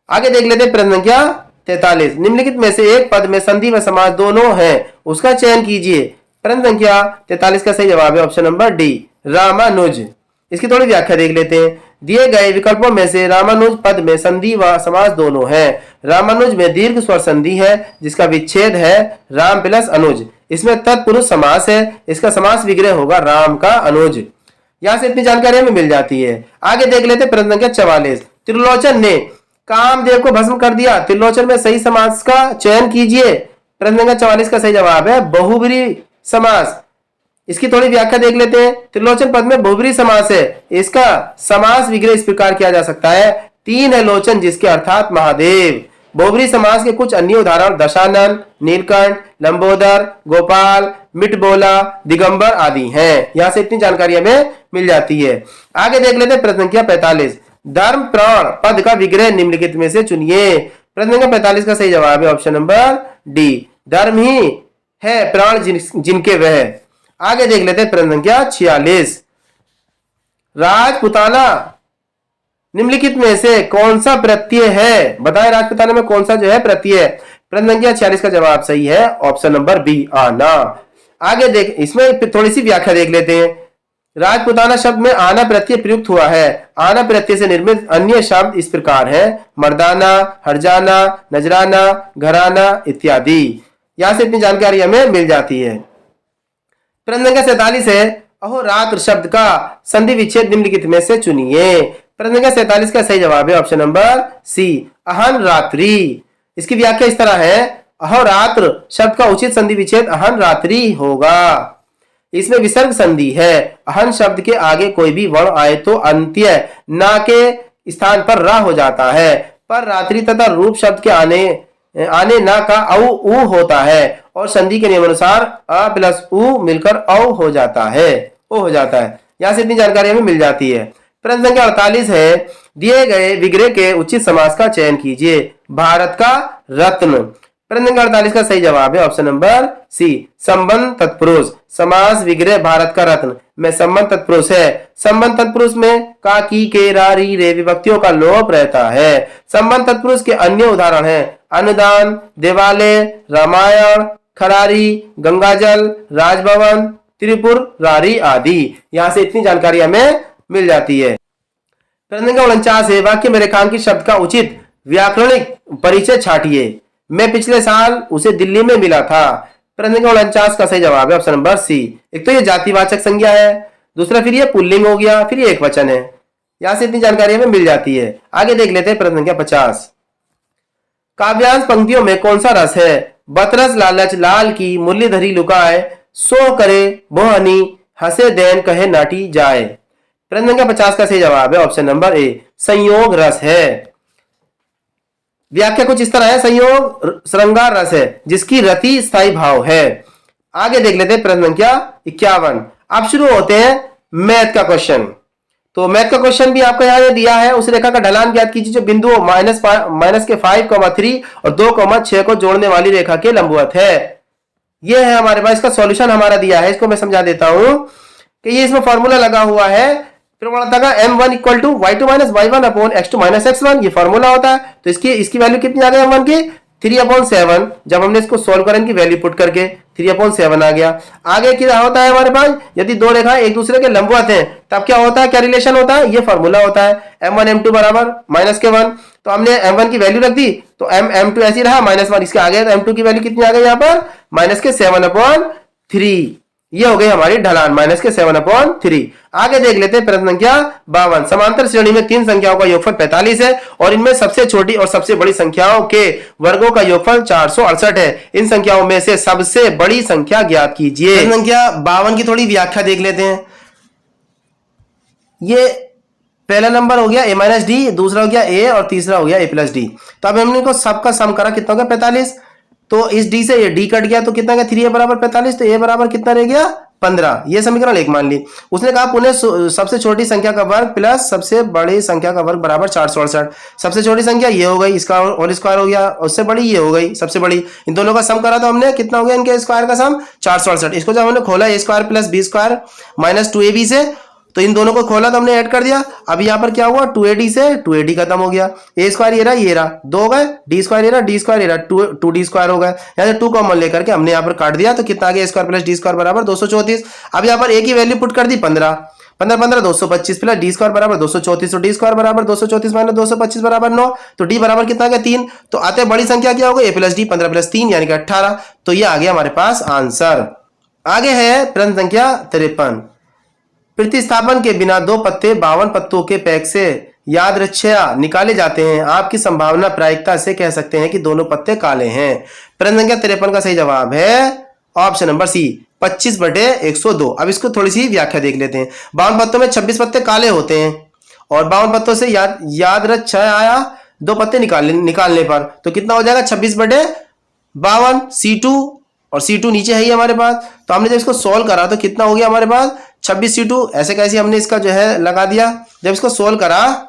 आगे देख लेते हैं प्रश्न संख्या 43। निम्नलिखित में से एक पद में संधि व समास दोनों है, उसका चयन कीजिए। प्रश्न संख्या 43 का सही जवाब है ऑप्शन नंबर डी, रामानुज। इसकी थोड़ी व्याख्या देख लेते हैं। दिए गए विकल्पों में से रामानुज पद में संधि व समास दोनों है। रामानुज में दीर्घ स्वर संधि है जिसका विच्छेद है राम प्लस अनुज। इसमें तत्पुरुष समास है, इसका समास विग्रह होगा राम का अनुज। यहां से इतनी जानकारी हमें मिल जाती है। आगे देख लेते प्रश्न संख्या 44। त्रिलोचन ने कामदेव को भस्म कर दिया, त्रिलोचन में सही समास का चयन कीजिए। प्रश्न संख्या 44 का सही जवाब है बहुब्री समास। इसकी थोड़ी व्याख्या देख लेते हैं। त्रिलोचन पद में बहुब्री समास है, इसका समास विग्रह इस प्रकार किया जा सकता है, तीन है लोचन जिसके अर्थात महादेव। बहुब्री समास के कुछ अन्य उदाहरण दशानन, नीलकंठ, लंबोदर, गोपाल, मिटबोला, दिगंबर आदि हैं। यहां से इतनी जानकारी हमें मिल जाती है। आगे देख लेते हैं प्रश्न संख्या 45। धर्म प्राण पद का विग्रह निम्नलिखित में से चुनिए। प्रश्न संख्या 45 का सही जवाब है ऑप्शन नंबर डी, धर्म ही है प्राण जिनके वह। आगे देख लेते हैं प्रश्न संख्या 46। राजपुताना निम्नलिखित में से कौन सा प्रत्यय है? बताएं राजपुताना में कौन सा जो है प्रत्यय। प्रश्न संख्या 46 का जवाब सही है ऑप्शन नंबर बी, आना। आगे देख, इसमें थोड़ी सी व्याख्या देख लेते हैं। राजपुताना शब्द में आना प्रत्यय प्रयुक्त हुआ है। आना प्रत्यय से निर्मित अन्य शब्द इस प्रकार है, मर्दाना, हरजाना, नजराना, घराना इत्यादि। यहां से इतनी जानकारी हमें मिल जाती है। प्रश्न संख्या 47 है, अहोरात्र शब्द का संधि विच्छेद निम्नलिखित में से चुनिए। प्रश्न संख्या 47 का सही जवाब है ऑप्शन नंबर सी, अहन रात्रि। इसकी व्याख्या इस तरह है, अहोरात्र शब्द का उचित संधि विच्छेद अहन रात्रि होगा। इसमें विसर्ग संधि है, अहन शब्द के आगे कोई भी वर्ण आए तो अंत्य ना के स्थान पर रा हो जाता है, पर रात्रि तथा रूप शब्द के आने ना का औ उ होता है और संधि के नियमानुसार अ प्लस उ मिलकर औ हो जाता है, ओ हो जाता है। यहां से इतनी जानकारी हमें मिल जाती है। प्रश्न संख्या 48 है, दिए गए विग्रह के उचित समास का चयन कीजिए। भारत का रत्न। प्रश्न संख्या 48 का सही जवाब है ऑप्शन नंबर सी, संबंध तत्पुरुष। समास विग्रह भारत का रत्न में संबंध तत्पुरुष है। संबंध तत्पुरुष में का, की, के, रा, री, रे विभक्तियों का लोप रहता है। संबंध तत्पुरुष के अन्य उदाहरण हैं अनुदान, देवालय, रामायण, खरारी, गंगाजल, राजभवन, त्रिपुर रारी आदि। यहां से इतनी जानकारी हमें मिल जाती है। प्रश्न संख्या 49 है, वाक्य में रेखांकित शब्द का उचित व्याकरणिक परिचय छाटिए। मैं पिछले साल उसे दिल्ली में मिला था। प्रश्न संख्या 49 का सही जवाब है ऑप्शन नंबर सी। एक तो ये जातिवाचक संज्ञा है, दूसरा फिर ये पुल्लिंग हो गया, फिर ये एक वचन है। यहां से इतनी जानकारी हमें मिल जाती है। आगे देख लेते हैं प्रश्न संख्या 50। काव्यांश पंक्तियों में कौन सा रस है? बतरस लालच लाल की मुरलीधरी लुकाए, सो करे बोहनी हंसे दैन कहे नाटी जाए। प्रश्न संख्या 50 का सही जवाब है ऑप्शन नंबर ए, संयोग रस है। व्याख्या कुछ इस तरह है, संयोग श्रृंगार रस है जिसकी रति स्थायी भाव है। आगे देख लेते हैं प्रश्न संख्या 51। अब शुरू होते हैं मैथ का क्वेश्चन। तो मैथ का क्वेश्चन भी आपको यहाँ दिया है, उस रेखा का ढलान ज्ञात कीजिए जो बिंदु माइनस के 5,3 और 2,6 को जोड़ने वाली रेखा के लंबवत है। यह है हमारे पास, इसका सॉल्यूशन हमारा दिया है, इसको मैं समझा देता हूं कि ये इसमें फॉर्मूला लगा हुआ है प्रवणता का m1 equal to y2 minus y1 upon x2 minus x1, ये फॉर्मूला होता है। तो इसकी वैल्यू कितनी आ गई m1 की 3/7 जब हमने इसको सोल्व करें, इनकी वैल्यू पुट करके 3/7 आ गया। आगे क्या होता है हमारे पास, यदि दो रेखाएं एक दूसरे के लंबवत हैं तब क्या होता है, क्या रिलेशन होता है, ये फॉर्मूला होता है m1 m2 बराबर -1। तो हमने m1 की वैल्यू रख दी तो m2 ऐसी रहा -1, इसके आगे तो m2 की वैल्यू कितनी आ गई यहाँ पर -7/3। ये हो गई हमारी ढलान -7/3। आगे देख लेते हैं प्रश्न संख्या 52। समांतर श्रेणी में तीन संख्याओं का योगफल 45 है और इनमें सबसे छोटी और सबसे बड़ी संख्याओं के वर्गों का योगफल 468 है। इन संख्याओं में से सबसे बड़ी संख्या ज्ञात कीजिए। प्रश्न संख्या 52 की थोड़ी व्याख्या देख लेते हैं। ये पहला नंबर हो गया a-d, दूसरा हो गया a और तीसरा हो गया a+d। तो अब हमने को सबका सम करा, कितना हो गया 45। तो इस d से ये d कट गया तो कितना गया 3a बराबर 45, तो a बराबर कितना रह गया 15। ये समीकरण 1 मान ली। उसने कहा पुनः सबसे छोटी संख्या का वर्ग प्लस सबसे बड़ी संख्या का वर्ग बराबर 468। सबसे छोटी संख्या ये हो गई, इसका होल स्क्वायर हो गया, उससे बड़ी ये हो गई सबसे बड़ी। इन दोनों का सम करा तो हमने कितना हो गया इनके स्क्वायर का सम 468। इसको जब हमने खोला a² + b² - 2ab से, तो इन दोनों को खोला तो हमने ऐड कर दिया। अब यहाँ पर क्या हुआ 2ad से 2ad खत्म हो गया, a² ये रहा 2 हो गए, d² ये रहा d² ये रहा 2d² हो गए। यहाँ से 2 कॉमन लेकर के हमने यहाँ पर काट दिया तो कितना आ गया a² + d² बराबर 234। अब यहाँ पर a की वैल्यू पुट कर दी 15 225 प्लस d² बराबर 234। तो d² बराबर 234 - 225 बराबर 9। तो d बराबर कितना आ गया 3। तो आते बड़ी संख्या क्या होगी a+d 15 + 3 यानी कि 18। तो ये आ गया हमारे पास आंसर। आगे है प्रश्न संख्या 53। प्रतिस्थापन के बिना दो पत्ते 52 पत्तों के पैक से यादृच्छया निकाले जाते हैं। आपकी संभावना प्रायिकता से कह सकते हैं कि दोनों पत्ते काले हैं। प्रश्न संख्या 53 का सही जवाब है ऑप्शन नंबर सी 25/102। अब इसको थोड़ी सी व्याख्या देख लेते हैं। 52 पत्तों में 26 पत्ते काले होते हैं और 52 पत्तों से यादृच्छया आया दो पत्ते निकालने पर, तो कितना हो जाएगा 26/52। C2 और C2 नीचे है ही हमारे पास। तो हमने जब इसको सोल्व करा तो कितना हो गया हमारे पास 26 C2। ऐसे कैसे हमने इसका जो है लगा दिया। जब इसको सोल्व करा,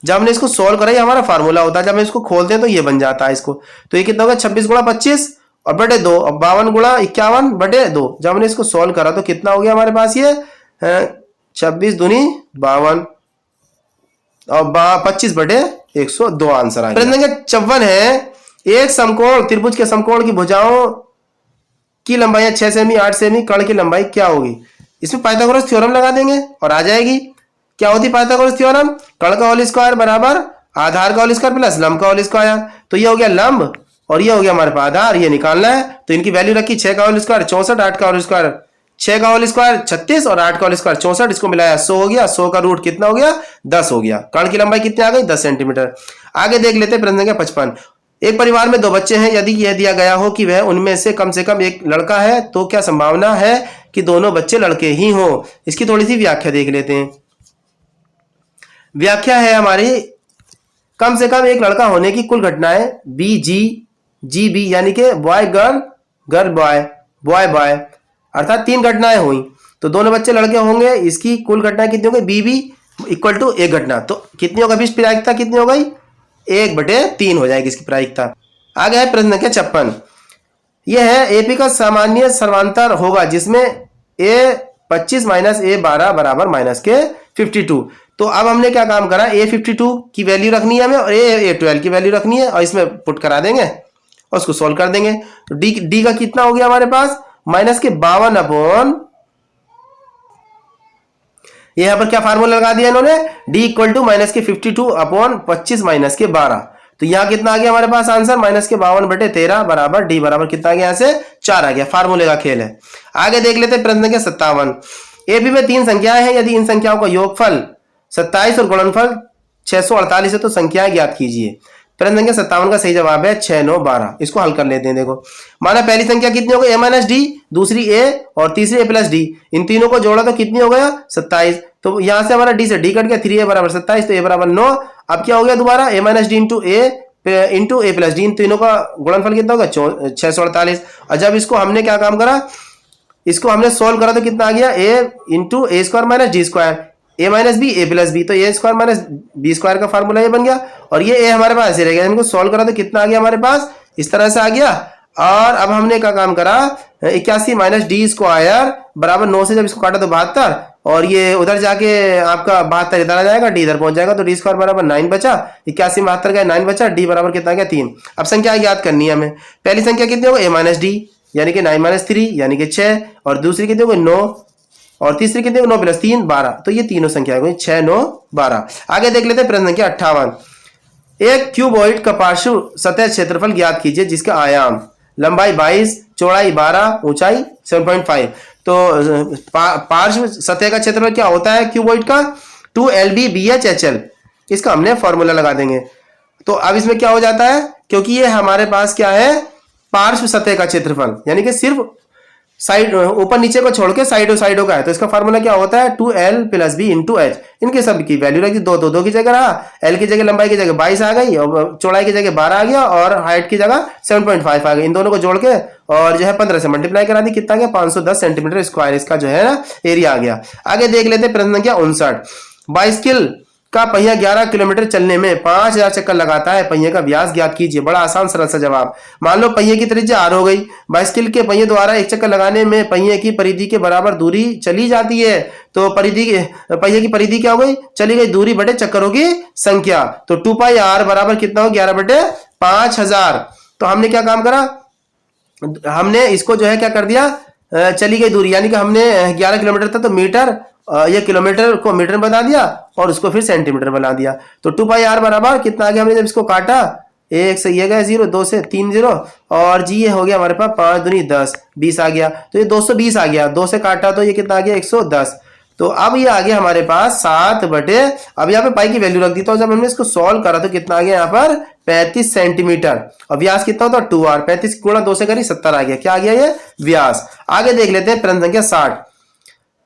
जब हमने इसको सोल्व करा ये हमारा फार्मूला होता है, जब हम इसको खोलते हैं तो ये बन जाता है इसको। तो ये कितना हो गया 26 × 25 और बटे 2 और 52 × 51/2। जब हमने इसको सोल्व करा तो कितना हो गया हमारे पास ये 26 दूनी 52 और 25/102 आंसर आ गया। प्रश्न संख्या 54 है। एक समकोण त्रिभुज के समकोण की भुजाओं की लंबाई 6 सेमी 8 सेमी, कर्ण की लंबाई क्या होगी। इसमें पाइथागोरस थ्योरम लगा देंगे और आ जाएगी। क्या होती पाइथागोरस थ्योरम, कर्ण का होल स्क्वायर बराबर आधार का होल स्क्वायर प्लस लंब का होल स्क्वायर। तो ये हो गया लंब और ये हो गया हमारे पास आधार, ये निकालना है। तो इनकी वैल्यू रखी 6 का होल स्क्वायर 64, 8 का होल स्क्वायर 6 का होल स्क्वायर 36 और 8 का होल स्क्वायर 64। इसको मिलाया 100 हो गया, 100 का रूट कितना हो गया 10 हो गया। कर्ण की लंबाई कितनी आ गई 10 सेंटीमीटर। आगे देख लेते हैं प्रश्न संख्या 55। एक परिवार में 2 बच्चे हैं, यदि यह दिया गया हो कि वह उनमें से कम एक लड़का है तो क्या संभावना है कि दोनों बच्चे लड़के ही हों। इसकी थोड़ी सी व्याख्या देख लेते हैं। व्याख्या है हमारी कम से कम एक लड़का होने की कुल घटनाएं BG यानी कि boy girl girl boy boy boy, अर्थात 3 घटनाएं हुई तो दोनों बच्चे लड़के होंगे। इसकी कुल घटनाएं कितनी हो गई BB = 1 घटना। तो कितनी होगा बीच प्रायिकता कितनी हो गई 1/3 हो जाएगी इसकी प्रायिकता। आगे है प्रश्न संख्या 56। यह है AP का सामान्य सर्वांतर होगा जिसमें A25 - A12 बराबर -52। तो अब हमने क्या काम करा, A52 की वैल्यू रखनी है हमें और A12 की वैल्यू रखनी है और इसमें पुट करा देंगे और उसको सोल्व कर देंगे। तो D का कितना हो गया हमारे पास -52 ये यहाँ पर क्या फार्मूला लगा दिया इन्होंने D = -52/25 - 12। तो यहाँ कितना आ गया हमारे पास आंसर -52/13 बराबर D बराबर कितना आ गया यहाँ से 4 आ गया। फार्मूले का खेल है। आगे देख लेते हैं प्रश्न संख्या 57। AP में 3 संख्याएं हैं, यदि इन संख्याओं का योगफल 27 और गुणनफल 648 है तो संख्याएं ज्ञात कीजिए। प्रश्न संख्या 57 का सही जवाब है 6, 9, 12। इसको हल कर लेते हैं। देखो माना पहली संख्या कितनी हो गई A - D, दूसरी A और तीसरी A+D। इन तीनों को जोड़ा तो कितनी हो गया 27। तो यहां से हमारा D से D कट गया 3A बराबर 27 तो A बराबर 9। अब क्या हो गया दोबारा A - D × A+D। इन तीनों का गुणनफल कितना होगा 648। और जब इसको हमने क्या काम करा, इसको हमने सोल्व करा तो कितना आ गया A × A² - D², A - B A+B। तो A² - B² का फार्मूला ये बन गया और ये A हमारे पास ऐसे रह गया। इनको सोल्व करा तो कितना आ गया हमारे पास इस तरह से आ गया। और अब हमने क्या काम करा 81 - D² बराबर 9 से जब इसको काटा तो 72 और ये उधर जाके आपका 72 इधर आ जाएगा, डी इधर पहुंच जाएगा, तो डी स्क्वायर बराबर 9 बचा, 81 72 का 9 बचा, डी बराबर कितना गया 3। अब संख्या याद करनी है हमें। पहली संख्या कितनी होगी, a माइनस डी यानी कि 9 माइनस 3 यानी कि 6, और दूसरी कितनी होगी 9, और तीसरी कितनी होगी 9 प्लस 3 12। तो ये तीनों संख्या होगी 6 9 12। आगे देख लेते हैं प्रश्न संख्या 58। एक क्यूबॉइड का पार्श्व सतह क्षेत्रफल ज्ञात कीजिए जिसका आयाम लंबाई 22, चौड़ाई 12, ऊंचाई 7.5। तो पार्श्व सतह का क्षेत्रफल क्या होता है क्यूबॉइड का, 2LB/BH/HL। इसका हमने फॉर्मूला लगा देंगे। तो अब इसमें क्या हो जाता है, क्योंकि ये हमारे पास क्या है पार्श्व सतह का क्षेत्रफल, यानी कि सिर्फ साइड ऊपर नीचे को छोड़ के साइडों का है, तो इसका फॉर्मूला क्या होता है 2L + B × H। इनके सब की वैल्यू रख दी, 2 की जगह रहा, L की जगह लंबाई की जगह 22 आ गई, और चौड़ाई की जगह 12 आ गया, और हाइट की जगह 7.5 आ गई। इन दोनों को जोड़ के और जो है 15 से मल्टीप्लाई करा दी, कितना गया 510 सेंटीमीटर स्क्वायर इसका जो है ना एरिया आ गया। आगे देख लेते हैं प्रश्न संख्या 59। बाइसिकल का पहिया 11 किलोमीटर चलने में 5000 चक्कर लगाता है, पहिए का व्यास ज्ञात कीजिए। बड़ा आसान सरल सा जवाब। मान लो पहिए की त्रिज्या r हो गई, बाइसिकल के पहिए द्वारा एक चक्कर लगाने में पहिए की परिधि के बराबर दूरी चली जाती है, तो पहिए की परिधि क्या हो गई, चली गई दूरी बटे चक्करों की संख्या। तो 2πr बराबर कितना हो 11/5000। तो हमने क्या काम करा, हमने इसको जो है क्या कर दिया, चली गई दूरी यानी कि हमने 11 किलोमीटर था तो मीटर, ये किलोमीटर को मीटर में बना दिया और उसको फिर सेंटीमीटर बना दिया। तो 2πr बराबर कितना आ गया, हमने जब इसको काटा 1 से ये गया 0, 2 से 3 0, और जी ये हो गया हमारे पास 5 दूनी 10 20 आ गया, तो ये 220 आ गया। 2 से काटा तो ये कितना आ गया 110। तो अब ये आ गया हमारे पास 7 बटे, अब यहाँ पे पाई की वैल्यू रख दी, तो जब हमने इसको सॉल्व करा तो कितना आ गया यहाँ पर 35 सेंटीमीटर, और व्यास कितना होता है 2r, 35 गुणा 2 से करी 70 आ गया। क्या आ गया ये व्यास। आगे देख लेते हैं प्रश्न संख्या 60।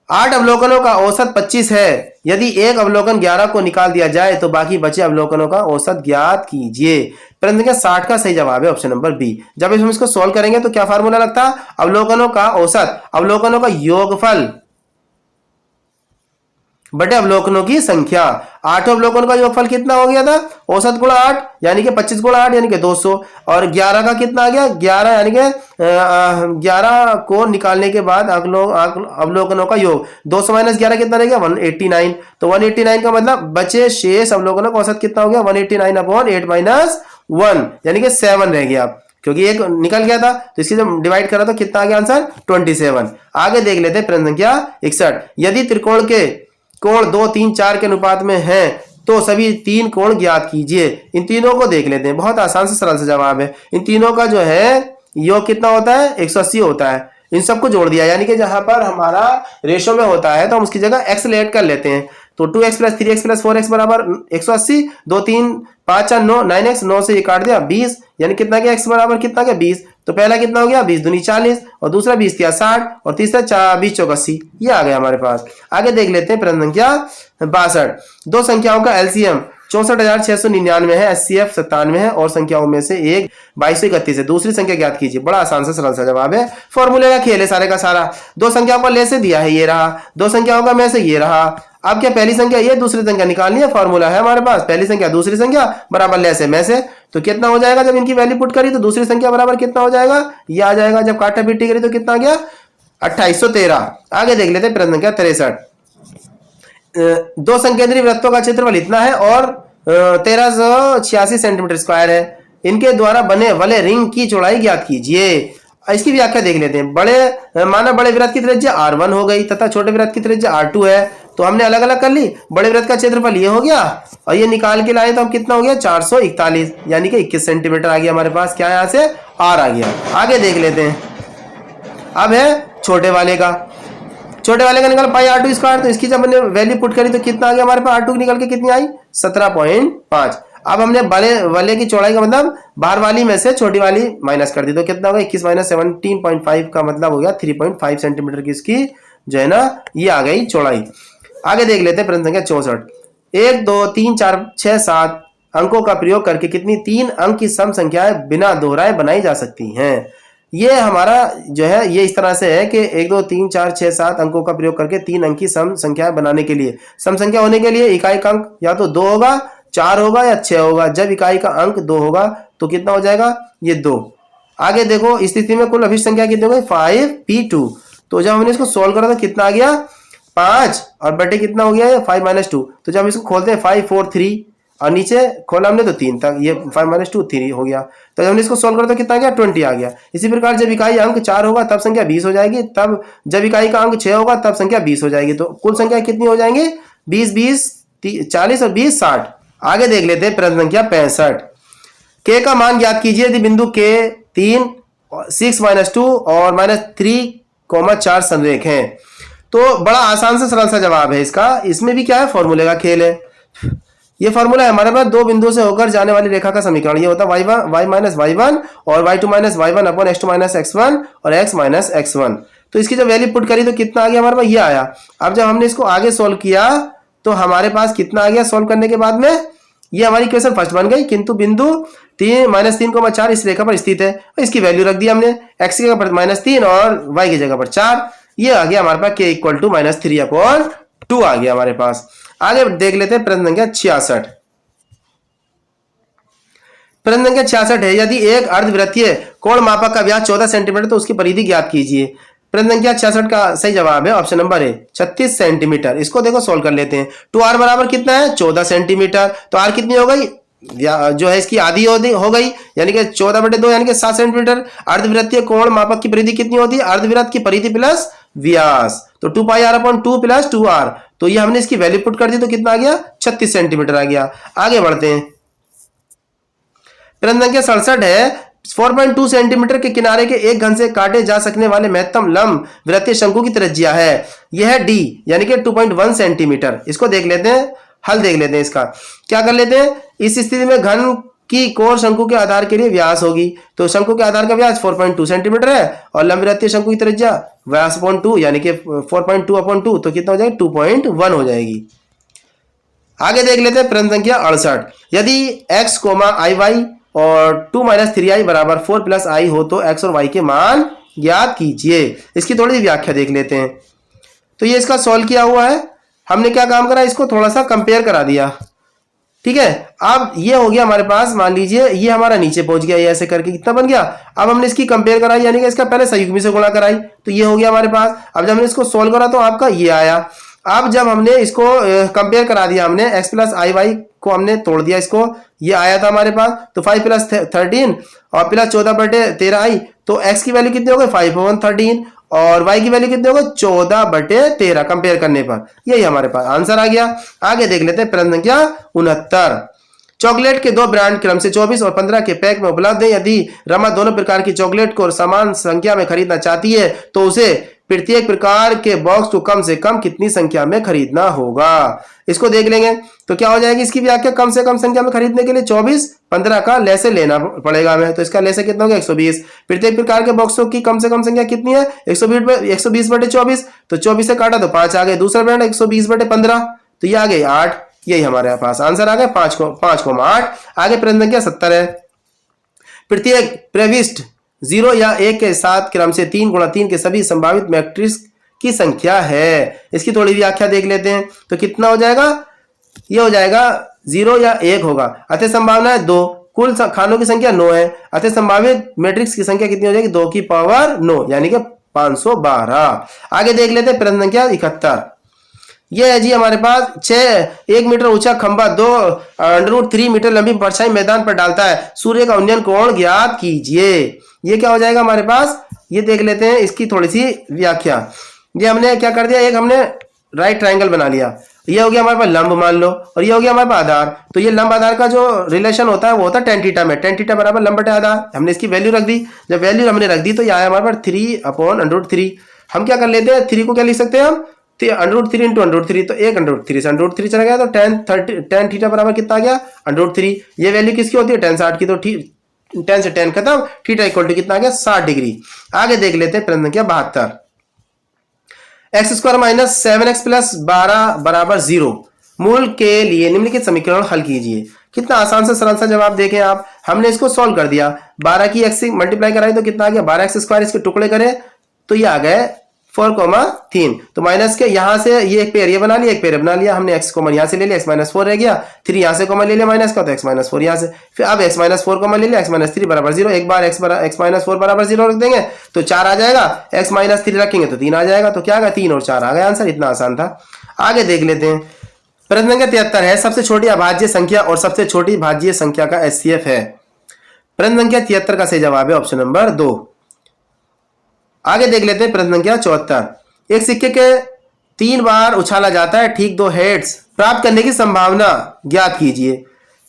8 अवलोकनों का औसत 25 है, यदि एक अवलोकन 11 को निकाल दिया जाए तो बाकी बचे अवलोकनों का औसत ज्ञात कीजिए। प्रश्न संख्या 60 का सही जवाब है ऑप्शन नंबर बी। जब हम इसको सॉल्व करेंगे तो क्या फार्मूला लगता है, अवलोकनों का औसत, अवलोकनों का योगफल बटे अवलोकनों की संख्या। 8 अवलोकनों का योगफल कितना हो गया था, औसत गुणा 8 यानी कि 25 गुणा 8 यानी कि 200, और 11 का कितना आ गया 11 यानी कि 11 को निकालने के बाद अवलोकनों का योग 200 - 11 कितना रह गया 189। तो 189 का मतलब बचे शेष अवलोकनों का औसत कितना हो गया 189/8 - 1 यानी कि 7 रह गया, क्योंकि एक निकल गया था तो इसकी जब डिवाइड करा तो कितना आ गया आंसर 27। आगे देख लेते हैं प्रश्न संख्या 61। यदि त्रिकोण के कोण 2 3 4 के अनुपात में हैं तो सभी 3 कोण ज्ञात कीजिए। इन तीनों को देख लेते हैं, बहुत आसान से सरल सा जवाब है। इन तीनों का जो है योग कितना होता है 180 होता है, इन सबको जोड़ दिया, यानी कि जहां पर हमारा रेशो में होता है तो हम उसकी जगह x ऐड कर लेते हैं। तो 2x + 3x + 4x बराबर 180, 2 3 5 4 9 9x, 9 से ये काट दिया 20, यानी कितना गया x बराबर कितना गया 20। तो पहला कितना हो गया 20 दूनी 40, और दूसरा 20 किया 60, और तीसरा 20 चौक 80, ये आ गया हमारे पास। आगे देख लेते हैं प्रश्न संख्या 62। दो संख्याओं का एलसीएम 64,699 है, एचसीएफ 97 है, और संख्याओं में से एक 2231 है। दूसरी संख्या ज्ञात कीजिए। बड़ा आसान सा सरल सा जवाब है, फॉर्मूले का खेल है सारे का सारा। दो संख्याओं का ले से दिया है ये रहा, दो संख्याओं का में से ये रहा। अब क्या पहली संख्या ये, दूसरी संख्या निकालनी है, फॉर्मूला है हमारे पास पहली संख्या दूसरी संख्या बराबर ले से में से। तो कितना हो जाएगा जब इनकी वैल्यू पुट करी तो दूसरी संख्या बराबर कितना हो जाएगा, ये आ जाएगा। जब काटा पीटी करी तो कितना आ गया 2813। आगे देख लेते हैं प्रश्न संख्या 63। दो संकेंद्रीय वृत्तों का क्षेत्रफल इतना है और 1386 सेंटीमीटर स्क्वायर है। इनके द्वारा बने वाले रिंग की चौड़ाई ज्ञात कीजिए। इसकी व्याख्या देख लेते हैं। बड़े वृत्त की त्रिज्या R1 हो गई तथा छोटे वृत्त की त्रिज्या R2 है, तो हमने अलग अलग कर ली। बड़े वृत्त का क्षेत्रफल ये हो गया और ये निकाल के लाए तो हम कितना हो गया 441, यानी कि 21 सेंटीमीटर आ गया हमारे पास। क्या यहाँ से R आ गया। आगे देख लेते हैं। अब है छोटे वाले का निकल पाई R2 स्क्वायर, तो इसकी जब हमने वैल्यू पुट करी तो कितना आ गया हमारे पास R2 निकल के कितनी आई 17.5। अब हमने बड़े वाले की चौड़ाई का मतलब बाहर वाली में से छोटी वाली माइनस कर दी तो कितना होगा 21 - 17.5 का मतलब हो गया 3.5 सेंटीमीटर की इसकी जो है ना ये आ गई चौड़ाई। आगे देख लेते हैं प्रश्न संख्या 64। 1 2 3 4 6 7 अंकों का प्रयोग करके कितनी 3 अंक की सम संख्याएं बिना दोहराए बनाई जा सकती हैं। ये हमारा जो है ये इस तरह से है कि 1 2 3 4 6 7 अंकों का प्रयोग करके 3 अंक की सम संख्या बनाने के लिए, सम संख्या होने के लिए इकाई का अंक या तो 2 होगा 4 होगा या 6 होगा। जब इकाई का अंक 2 होगा तो कितना हो जाएगा ये 2। आगे देखो इस स्थिति में कुल अभिष्ट संख्या कितनी हो गई 5p2। तो जब हमने इसको सोल्व करा तो कितना आ गया 5 और बटे कितना हो गया है 5 माइनस 2। तो जब इसको खोलते हैं 5 4 3 और नीचे खोला हमने तो 3 तक, ये 5 माइनस 2 3 हो गया। तो जब हमने इसको सोल्व करा तो कितना आ गया 20 आ गया। इसी प्रकार जब इकाई अंक 4 होगा तब संख्या 20 हो जाएगी, तब जब इकाई का अंक 6 होगा तब संख्या 20 हो जाएगी। तो कुल संख्या कितनी हो जाएंगे 20 20 40 और 20 60। आगे देख लेते हैं प्रश्न संख्या 65। के का मान ज्ञात कीजिए यदि बिंदु के 3 6 माइनस 2 और माइनस 3,4 संरेख हैं। तो बड़ा आसान से सरल सा जवाब है इसका। इसमें भी क्या है फॉर्मूले का खेल है। ये फॉर्मूला है हमारे पास दो बिंदुओं से होकर जाने वाली रेखा का समीकरण। ये होता है y माइनस y1 और y2 minus y1 upon x2 minus x1 और x माइनस x1। तो इसकी जब वैल्यू पुट करी तो कितना आ गया हमारे पास ये आया। अब जब हमने इसको आगे सोल्व किया तो हमारे पास कितना आ गया सोल्व करने के बाद में, ये हमारी इक्वेशन फर्स्ट बन गई, किंतु बिंदु 3 माइनस 3,4 इस रेखा पर स्थित है। इसकी वैल्यू रख दी हमने, x की जगह पर -3 और y की जगह पर 4। ये आ गया हमारे पास k इक्वल टू -3/2 आ गया हमारे पास। आगे देख लेते हैं प्रश्न संख्या 66। प्रश्न संख्या 66 है यदि एक अर्धवृत्तीय कोण मापक का व्यास 14 सेंटीमीटर तो उसकी परिधि ज्ञात कीजिए। प्रश्न संख्या 66 का सही जवाब है ऑप्शन नंबर ए 36 सेंटीमीटर। इसको देखो सोल्व कर लेते हैं। 2r बराबर कितना है 14 सेंटीमीटर। तो r कितनी हो गई जो है इसकी आधी हो गई, यानी कि 14/2 यानी कि 7 सेंटीमीटर। अर्धवृत्तीय कोण मापक की परिधि कितनी होती है अर्धवृत्त की परिधि प्लस व्यास, तो 2πr/2 प्लस 2r। तो ये हमने इसकी वैल्यू पुट कर दी तो कितना आ गया 36 सेंटीमीटर आ गया। आगे बढ़ते हैं। प्रश्न संख्या 67 है 4.2 सेंटीमीटर के किनारे के एक घन से काटे जा सकने वाले महत्तम लंब वृत्तीय शंकु की त्रिज्या है, यह d यानी कि 2.1 सेंटीमीटर। इसको देख लेते हैं, हल देख लेते हैं इसका। क्या कर लेते हैं, इस स्थिति में घन की कोण शंकु के आधार के लिए व्यास होगी। तो शंकु के आधार का व्यास 4.2 सेंटीमीटर है और लंब वृत्तीय शंकु की त्रिज्या व्यास अपॉन 2 यानी कि 4.2/2 तो कितना हो जाएगी 2.1 हो जाएगी। आगे देख लेते हैं प्रश्न संख्या 68। यदि x, i और 2 - 3i बराबर 4 + i हो तो x और y के मान ज्ञात कीजिए। इसकी थोड़ी सी व्याख्या देख लेते हैं। तो ये इसका सॉल्व किया हुआ है। हमने क्या काम करा, इसको थोड़ा सा कंपेयर करा दिया, ठीक है। अब ये हो गया हमारे पास, मान लीजिए ये हमारा नीचे पहुंच गया, ये ऐसे करके कितना बन गया। अब हमने इसकी कंपेयर कराई यानी कि इसका पहले संयुग्मी से गुणा कराई तो ये हो गया हमारे पास। अब जब हमने इसको सोल्व करा तो आपका ये आया। अब जब हमने इसको कंपेयर करा दिया, हमने x + iy को हमने तोड़ दिया, इसको ये आया था हमारे पास। तो 5 + 13 और प्लस 14/13i, तो x की वैल्यू कितनी हो गई 5/13 और y की वैल्यू कितनी हो गई 14/13 कंपेयर करने पर। यही हमारे पास आंसर आ गया। आगे देख लेते हैं प्रश्न संख्या 69। चॉकलेट के दो ब्रांड क्रम से 24 और 15 के पैक में उपलब्ध है। यदि रमा दोनों प्रकार की चॉकलेट को समान संख्या में खरीदना चाहती है तो उसे प्रत्येक प्रकार के बॉक्स को कम से कम कितनी संख्या में खरीदना होगा। इसको देख लेंगे तो क्या हो जाएगी इसकी व्याख्या, कम से कम संख्या में खरीदने के लिए 24 15 का लेसे लेना पड़ेगा हमें। तो इसका लेसे कितना होगा 120। प्रत्येक प्रकार के बॉक्सों की कम से कम संख्या कितनी है 120/24। तो 24 से काटा तो 5 आ गए। दूसरा ब्रांड 120/15 तो ये आ गए 8। यही हमारे पास आंसर आ गया 5,8। आगे प्रश्न संख्या 70 है। प्रत्येक प्रविष्ट 0 या 1 के साथ क्रम से 3 × 3 के सभी संभावित मैट्रिक्स की संख्या है। इसकी थोड़ी व्याख्या देख लेते हैं। तो कितना हो जाएगा, ये हो जाएगा 0 या 1 होगा, अतः संभावना है 2, कुल खानों की संख्या 9 है, अतः संभावित मैट्रिक्स की संख्या कितनी हो जाएगी 2 की पावर 9 यानी कि 512। आगे देख लेते हैं प्रश्न संख्या 71। ये है जी हमारे पास 1 मीटर ऊंचा खंभा 2√3 मीटर लंबी परछाई मैदान पर डालता है। सूर्य का उन्नयन कोण ज्ञात कीजिए। ये क्या हो जाएगा हमारे पास, ये देख लेते हैं इसकी थोड़ी सी व्याख्या। ये हमने क्या कर दिया, एक हमने राइट ट्रायंगल बना लिया, ये हो गया हमारे पास लंब मान लो, और ये हो गया हमारे पास आधार। तो ये लंब आधार का जो रिलेशन होता है वो होता है tan थीटा में। tan थीटा बराबर लंब बटे आधार। हमने इसकी वैल्यू रख दी। जब वैल्यू हमने रख दी तो ये आया हमारे पास 3/√3। हम क्या कर लेते हैं, 3 को क्या लिख सकते हैं हम, √3 × √3 तो 1/√3 से √3 चला गया तो tan थीटा बराबर कितना आ गया √3। ये वैल्यू किसकी होती है tan 60 की, तो 10 से 10 खत्म, थीटा इक्वल टू कितना आ गया 60 डिग्री। आगे देख लेते हैं प्रश्न संख्या 72। x² - 7x + 12 बराबर 0 मूल के लिए निम्नलिखित समीकरण हल कीजिए। कितना आसान से सरल सा जवाब देखें आप। हमने इसको सॉल्व कर दिया, 12 की x से मल्टीप्लाई कराई तो कितना आ गया 12x²। इसके टुकड़े करें तो ये आ गए 4,3। तो माइनस के यहाँ से ये एक पेयर ये बना लिया, एक पेयर बना लिया हमने, x कॉमन यहाँ से ले लिया, x माइनस 4 रह गया, 3 यहाँ से कॉमन ले लिया माइनस का, तो x माइनस 4 यहाँ से, फिर अब x माइनस 4 कॉमन ले लिया, x माइनस 3 बराबर 0, एक बार x माइनस 4 बराबर 0 रख देंगे तो 4 आ जाएगा, x माइनस 3 रखेंगे तो 3 आ जाएगा, तो क्या आ गया 3 और 4 आ गया आंसर। इतना आसान था। आगे देख लेते हैं। प्रश्न संख्या 73 है, सबसे छोटी अभाज्य संख्या और सबसे छोटी भाज्य संख्या का HCF है। प्रश्न संख्या 73 का सही जवाब है ऑप्शन नंबर 2। आगे देख लेते हैं प्रश्न संख्या 74। एक सिक्के के 3 बार उछाला जाता है, ठीक 2 हेड्स प्राप्त करने की संभावना ज्ञात कीजिए।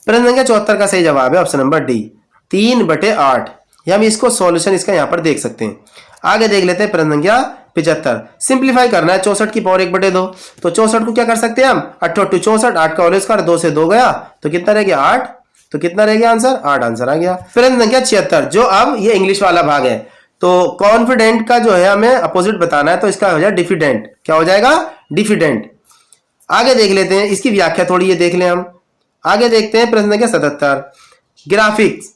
प्रश्न संख्या 74 का सही जवाब है ऑप्शन नंबर डी, 3/8। हम इसको सॉल्यूशन इसका यहाँ पर देख सकते हैं। आगे देख लेते हैं प्रश्न संख्या 75। सिंप्लीफाई करना है 64 की पावर 1/2, तो 64 को क्या कर सकते हैं हम, 8 × 2 64, 8 का होल स्क्वायर, 2 से 2 गया तो कितना रह गया 8, तो कितना रह गया आंसर 8 आंसर आ गया। प्रश्न संख्या 76 जो अब ये इंग्लिश वाला भाग है, तो कॉन्फिडेंट का जो है हमें अपोजिट बताना है, तो इसका हो जाएगा डिफिडेंट। क्या हो जाएगा डिफिडेंट। आगे देख लेते हैं इसकी व्याख्या थोड़ी ये देख लें हम। आगे देखते हैं प्रश्न संख्या 77। ग्राफिक्स,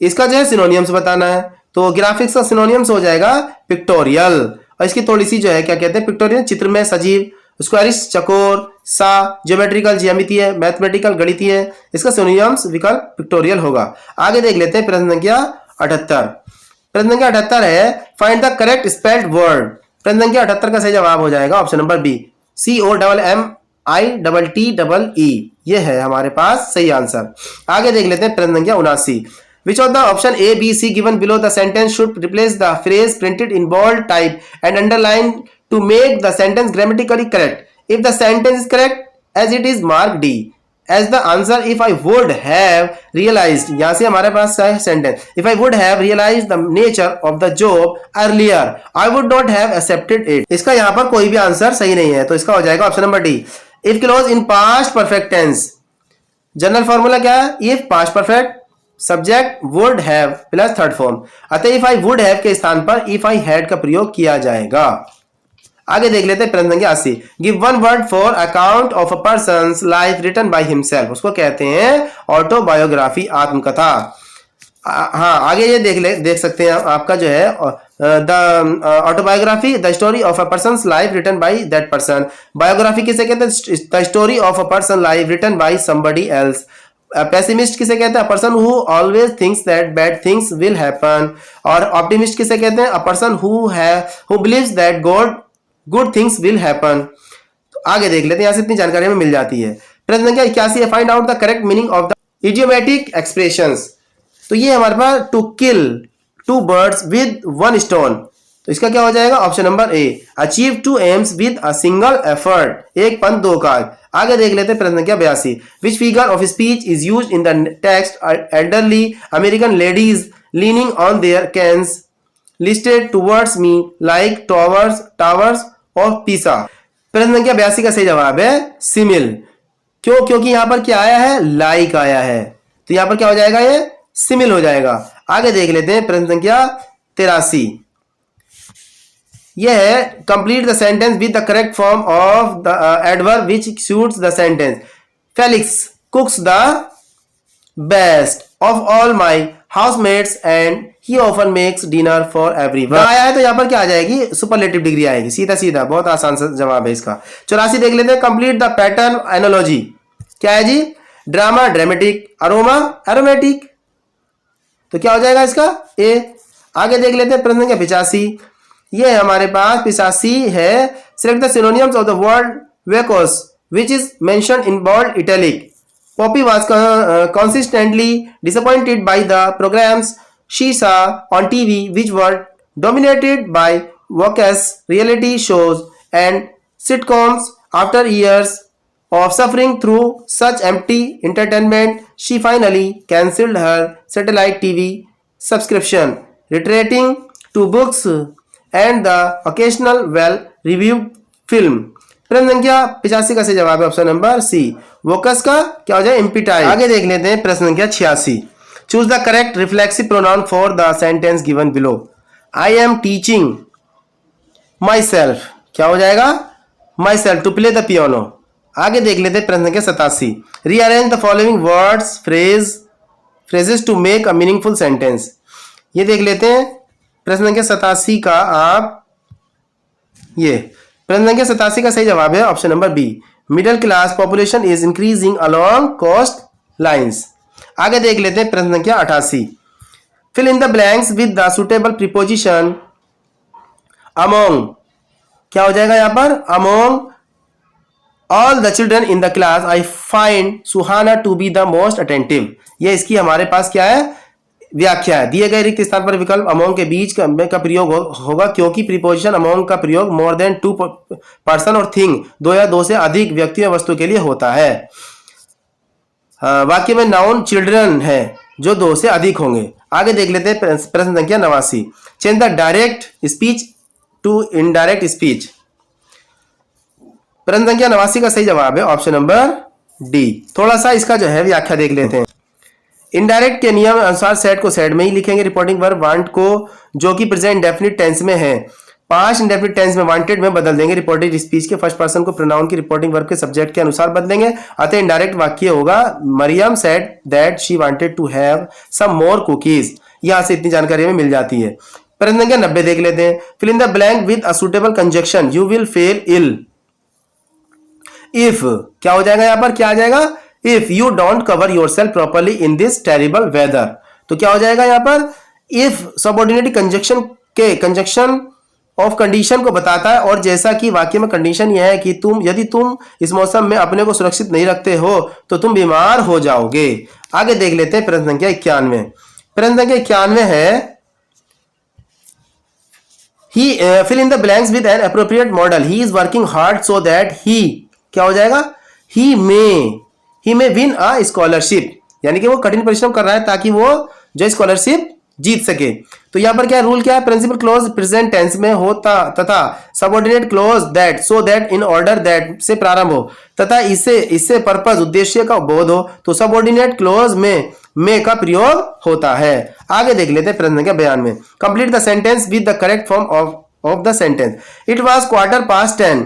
इसका जो है सिनोनियम्स बताना है, तो ग्राफिक्स का सिनोनियम्स हो जाएगा पिक्टोरियल, और इसकी थोड़ी सी जो है क्या कहते हैं पिक्टोरियल चित्र में सजीव, स्क्वायरिश चकोर, सा ज्योमेट्रिकल ज्यामितीय, मैथमेटिकल गणितीय, इसका सिनोनियम्स विकल्प पिक्टोरियल होगा। आगे देख लेते हैं प्रश्न संख्या 78। प्रश्न संख्या 78 है find the correct spelled word. प्रश्न संख्या 78 का सही जवाब हो जाएगा ऑप्शन नंबर बी, COMMITTEE। ये है हमारे पास सही आंसर। आगे देख लेते हैं प्रश्न संख्या 79। Which of the option A, B, C given below the sentence should replace the phrase printed in bold type and underlined to make the sentence grammatically correct? If the sentence is correct, as it is mark D. As the answer, if I would have realized, यहाँ से हमारे पास है sentence. If I would have realized the nature of the job earlier, I would not have accepted it. इसका यहाँ पर कोई भी आंसर सही नहीं है, तो इसका हो जाएगा option number D. If clause in past perfect tense, general formula क्या है, if past perfect subject would have plus third form, अतः इफ आई वुड हैव के स्थान पर इफ आई हैड का प्रयोग किया जाएगा। आगे देख लेते हैं प्रश्न संख्या 80। Give one word for account of a person's life written by himself, उसको कहते हैं ऑटोबायोग्राफी, आत्मकथा। हाँ आगे ये देख सकते हैं आपका जो है the autobiography the story of a person's life written by that person. Biography किसे कहते हैं, the story of a person life written by somebody else. Pessimist किसे कहते हैं, a person who always thinks that bad things will happen. और ऑप्टिमिस्ट किसे कहते हैं, a person who believes that good things will happen. तो आगे देख लेते हैं, यहां से इतनी जानकारी हमें मिल जाती है। प्रश्न संख्या 81 है find out the correct meaning of the idiomatic expressions. तो ये हमारे पास to kill 2 birds with 1 stone, तो इसका क्या हो जाएगा option number A, achieve 2 aims with a single effort, एक पंथ 2 काज। आगे देख लेते हैं प्रश्न संख्या 82। Which figure of speech is used in the text elderly American ladies leaning on their cans listed towards me like towers of Pisa. प्रश्न संख्या 82 का सही जवाब है सिमिल। क्यों, क्योंकि यहां पर क्या आया है, लाइक आया है, तो यहां पर क्या हो जाएगा, ये सिमिल हो जाएगा। आगे देख लेते हैं प्रश्न संख्या 83। यह है complete the sentence with the correct form of the adverb which suits the sentence. Felix कुक्स the best of all my housemates and he often makes dinner for everyone. आया है तो यहाँ पर क्या आ जाएगी, सुपरलेटिव डिग्री आएगी, सीधा सीधा, बहुत आसान सा जवाब है इसका। 84 देख लेते हैं कंप्लीट द पैटर्न एनोलॉजी। क्या है जी, ड्रामा ड्रामेटिक, अरोमा एरोमेटिक, तो क्या हो जाएगा इसका ए। आगे देख लेते हैं प्रश्न संख्या 85। ये हमारे पास 85 है select the synonyms of the word वेकोस which is mentioned in bold italic. Poppy was consistently disappointed by the programs she saw on TV, which were dominated by Vox reality shows and sitcoms. After years of suffering through such empty entertainment, she finally cancelled her satellite TV subscription, retreating to books and the occasional well-reviewed film. प्रश्न संख्या 85 का सही जवाब है ऑप्शन नंबर सी, वोकस का क्या हो जाए इम्पिटाई। आगे देख लेते हैं प्रश्न संख्या 86। Choose the correct reflexive pronoun for the sentence given below. I am teaching myself, क्या हो जाएगा myself to play the piano. आगे देख लेते हैं प्रश्न संख्या 87। Rearrange the following words phrases to make a meaningful sentence. ये देख लेते हैं प्रश्न संख्या 87 का आप ये प्रश्न संख्या 87 का सही जवाब है option number B. Middle class population is increasing along coast lines. आगे देख लेते हैं प्रश्न संख्या 88। Fill in the blanks with the suitable preposition among. क्या हो जाएगा यहां पर? Among all the children in the class I find Suhana to be the most attentive. ये इसकी हमारे पास क्या है? व्याख्या है। दिए गए रिक्त स्थान पर विकल्प अमोंग के बीच का प्रयोग होगा क्योंकि प्रीपोजिशन अमोंग का प्रयोग मोर देन टू पर्सन और थिंग, दो या दो से अधिक व्यक्ति या वस्तु के लिए होता है। वाक्य में नाउन चिल्ड्रन है जो दो से अधिक होंगे। आगे देख लेते हैं प्रश्न संख्या 89। Change the direct speech to indirect speech. प्रश्न संख्या 89 का सही जवाब है ऑप्शन नंबर डी। थोड़ा सा इसका जो है व्याख्या देख लेते हैं। इनडायरेक्ट के नियम अनुसार सेट को सेट में ही लिखेंगे। रिपोर्टिंग वर्ब वांट को जो कि प्रेजेंट इंडेफिनिट टेंस में है पास्ट इंडेफिनिट टेंस में वांटेड में बदल देंगे। रिपोर्टेड स्पीच के फर्स्ट पर्सन को प्रोनाउन की रिपोर्टिंग वर्ब के सब्जेक्ट के अनुसार बदलेंगे। अतः इनडायरेक्ट वाक्य होगा Mariam said that she wanted to have some more cookies. यहां से इतनी जानकारी हमें मिल जाती है। प्रश्न संख्या 90 देख लेते हैं। Fill in the blank with a suitable conjunction you will fall ill if. क्या हो जाएगा यहां पर? क्या आ जाएगा? If you don't cover yourself properly in this terrible weather. तो क्या हो जाएगा यहां पर? इफ सबऑर्डिनेट कंजक्शन के कंजक्शन ऑफ कंडीशन को बताता है और जैसा कि वाक्य में कंडीशन यह है कि यदि तुम इस मौसम में अपने को सुरक्षित नहीं रखते हो तो तुम बीमार हो जाओगे। आगे देख लेते हैं प्रश्न संख्या 91। प्रश्न संख्या 91 है he fill in the blanks with an appropriate model. He is working hard so that he क्या हो जाएगा? he may win a scholarship। यानी कि वो कठिन परिश्रम कर रहा है ताकि वो जो स्कॉलरशिप जीत सके। तो यहां पर क्या रूल क्या है? प्रिंसिपल क्लोज प्रेजेंट टेंस में होता तथा subordinate close that so that in order that से प्रारंभ हो तथा इससे पर्पस उद्देश्य का बोध हो तो सबऑर्डिनेट क्लोज में का प्रयोग होता है। आगे देख लेते हैं प्रश्न संख्या 92। Complete the sentence with the correct form of the sentence. It was 10:15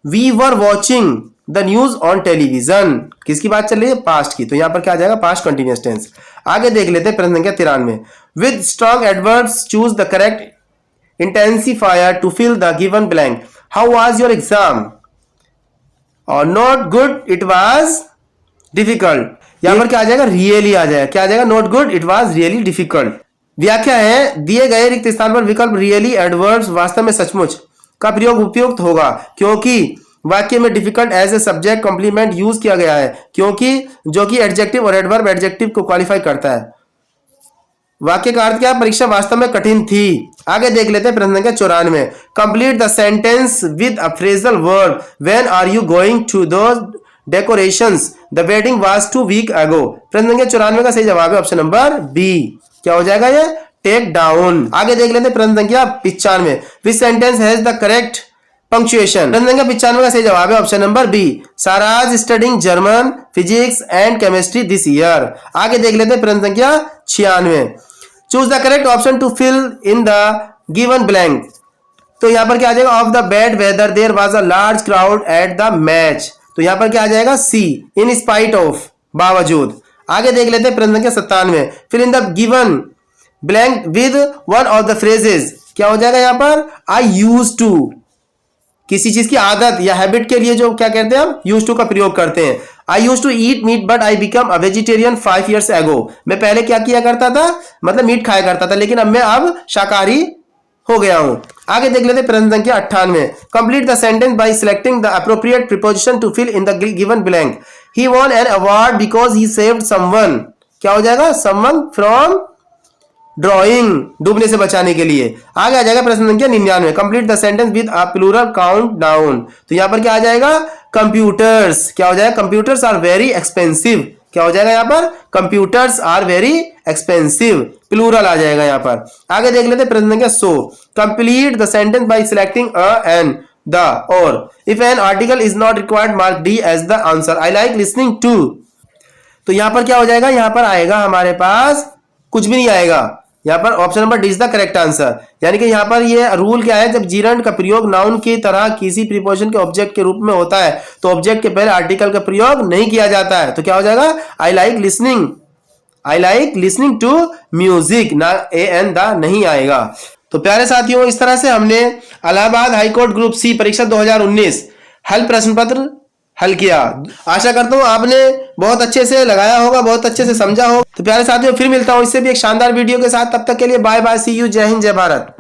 we were watching the news on television. किसकी बात चल रही है? पास्ट की। तो यहां पर क्या आ जाएगा? Past continuous tense. आगे देख लेते हैं प्रश्न संख्या 93। With strong adverbs choose the correct intensifier to fill the given blank. How was your exam? और not good it was difficult. यहां पर क्या आ जाएगा? रियली आ जाएगा। क्या आ जाएगा? Not good it was really difficult. व्याख्या है दिए गए रिक्त स्थान पर विकल्प रियली एडवर्ब्स वास्तव में सचमुच का प्रयोग उपयुक्त होगा क्योंकि वाक्य में difficult as a subject complement use किया गया है क्योंकि जो कि एडजेक्टिव और एडवर्ब एडजेक्टिव को क्वालिफाई करता है। वाक्य का अर्थ क्या है? परीक्षा वास्तव में कठिन थी। आगे देख लेते हैं प्रश्न संख्या 94। Complete the sentence with a phrasal verb. When are you going to those decorations? The wedding was 2 week ago. प्रश्न संख्या 94 का सही जवाब है ऑप्शन नंबर बी। क्या हो जाएगा ये? Take down. आगे देख लेते हैं प्रश्न संख्या 95। Which sentence has the correct punctuation? प्रश्न संख्या 95 का सही जवाब है option number B. Sarah's studing German physics and chemistry this year. आगे देख लेते हैं प्रश्न संख्या 96। Choose the correct option to fill in the given blank. तो यहां पर क्या आ जाएगा? Of the bad weather there was a large crowd at the match. तो यहां पर क्या आ जाएगा? सी। इन स्पाइट ऑफ, बावजूद। आगे देख लेते हैं प्रश्न संख्या 97। Fill in the given blank with one of the phrases. क्या हो जाएगा यहां पर? I use to. किसी चीज की आदत या हैबिट के लिए जो क्या कहते हैं हम? यूज टू का प्रयोग करते हैं। I use to eat meat but I become a vegetarian 5 years ago। मैं पहले क्या किया करता था? मतलब मीट खाया करता था लेकिन अब मैं शाकाहारी हो गया हूं। आगे देख लेते हैं प्रश्न संख्या 98। Complete the sentence by selecting the appropriate preposition to fill in the given blank. He won an award because he saved someone. क्या हो जाएगा? समवन फ्रॉम ड्रॉइंग, डूबने से बचाने के लिए। आगे आ जाएगा प्रश्न संख्या 99। Complete the sentence with a plural count noun. तो यहां पर क्या आ जाएगा? कंप्यूटर्स। क्या हो जाएगा? Computers are very expensive. क्या हो जाएगा यहां पर? Computers are very expensive, plural आ जाएगा यहां पर। आगे देख लेते प्रश्न संख्या 100। Complete the sentence by selecting a an the और if an article is not required mark D as the answer. I like listening to. तो यहां पर क्या हो जाएगा? यहां पर आएगा हमारे पास कुछ भी नहीं आएगा। यहां पर option number D is the correct answer. यानी कि यहां पर ये रूल क्या है? जब जीरंड का प्रयोग नाउन की तरह किसी प्रीपोजिशन के ऑब्जेक्ट के रूप में होता है तो ऑब्जेक्ट के पहले आर्टिकल का प्रयोग नहीं किया जाता है। तो क्या हो जाएगा? I like listening to music, ना ए एन द नहीं आएगा। तो प्यारे साथियों, इस तरह से हमने इलाहाबाद हाईकोर्ट ग्रुप सी परीक्षा 2019 हल प्रश्न पत्र हल किया। आशा करता हूँ आपने बहुत अच्छे से लगाया होगा, बहुत अच्छे से समझा होगा। तो प्यारे साथियों, फिर मिलता हूँ इससे भी एक शानदार वीडियो के साथ। तब तक के लिए बाय बाय, सी यू, जय हिंद, जय भारत।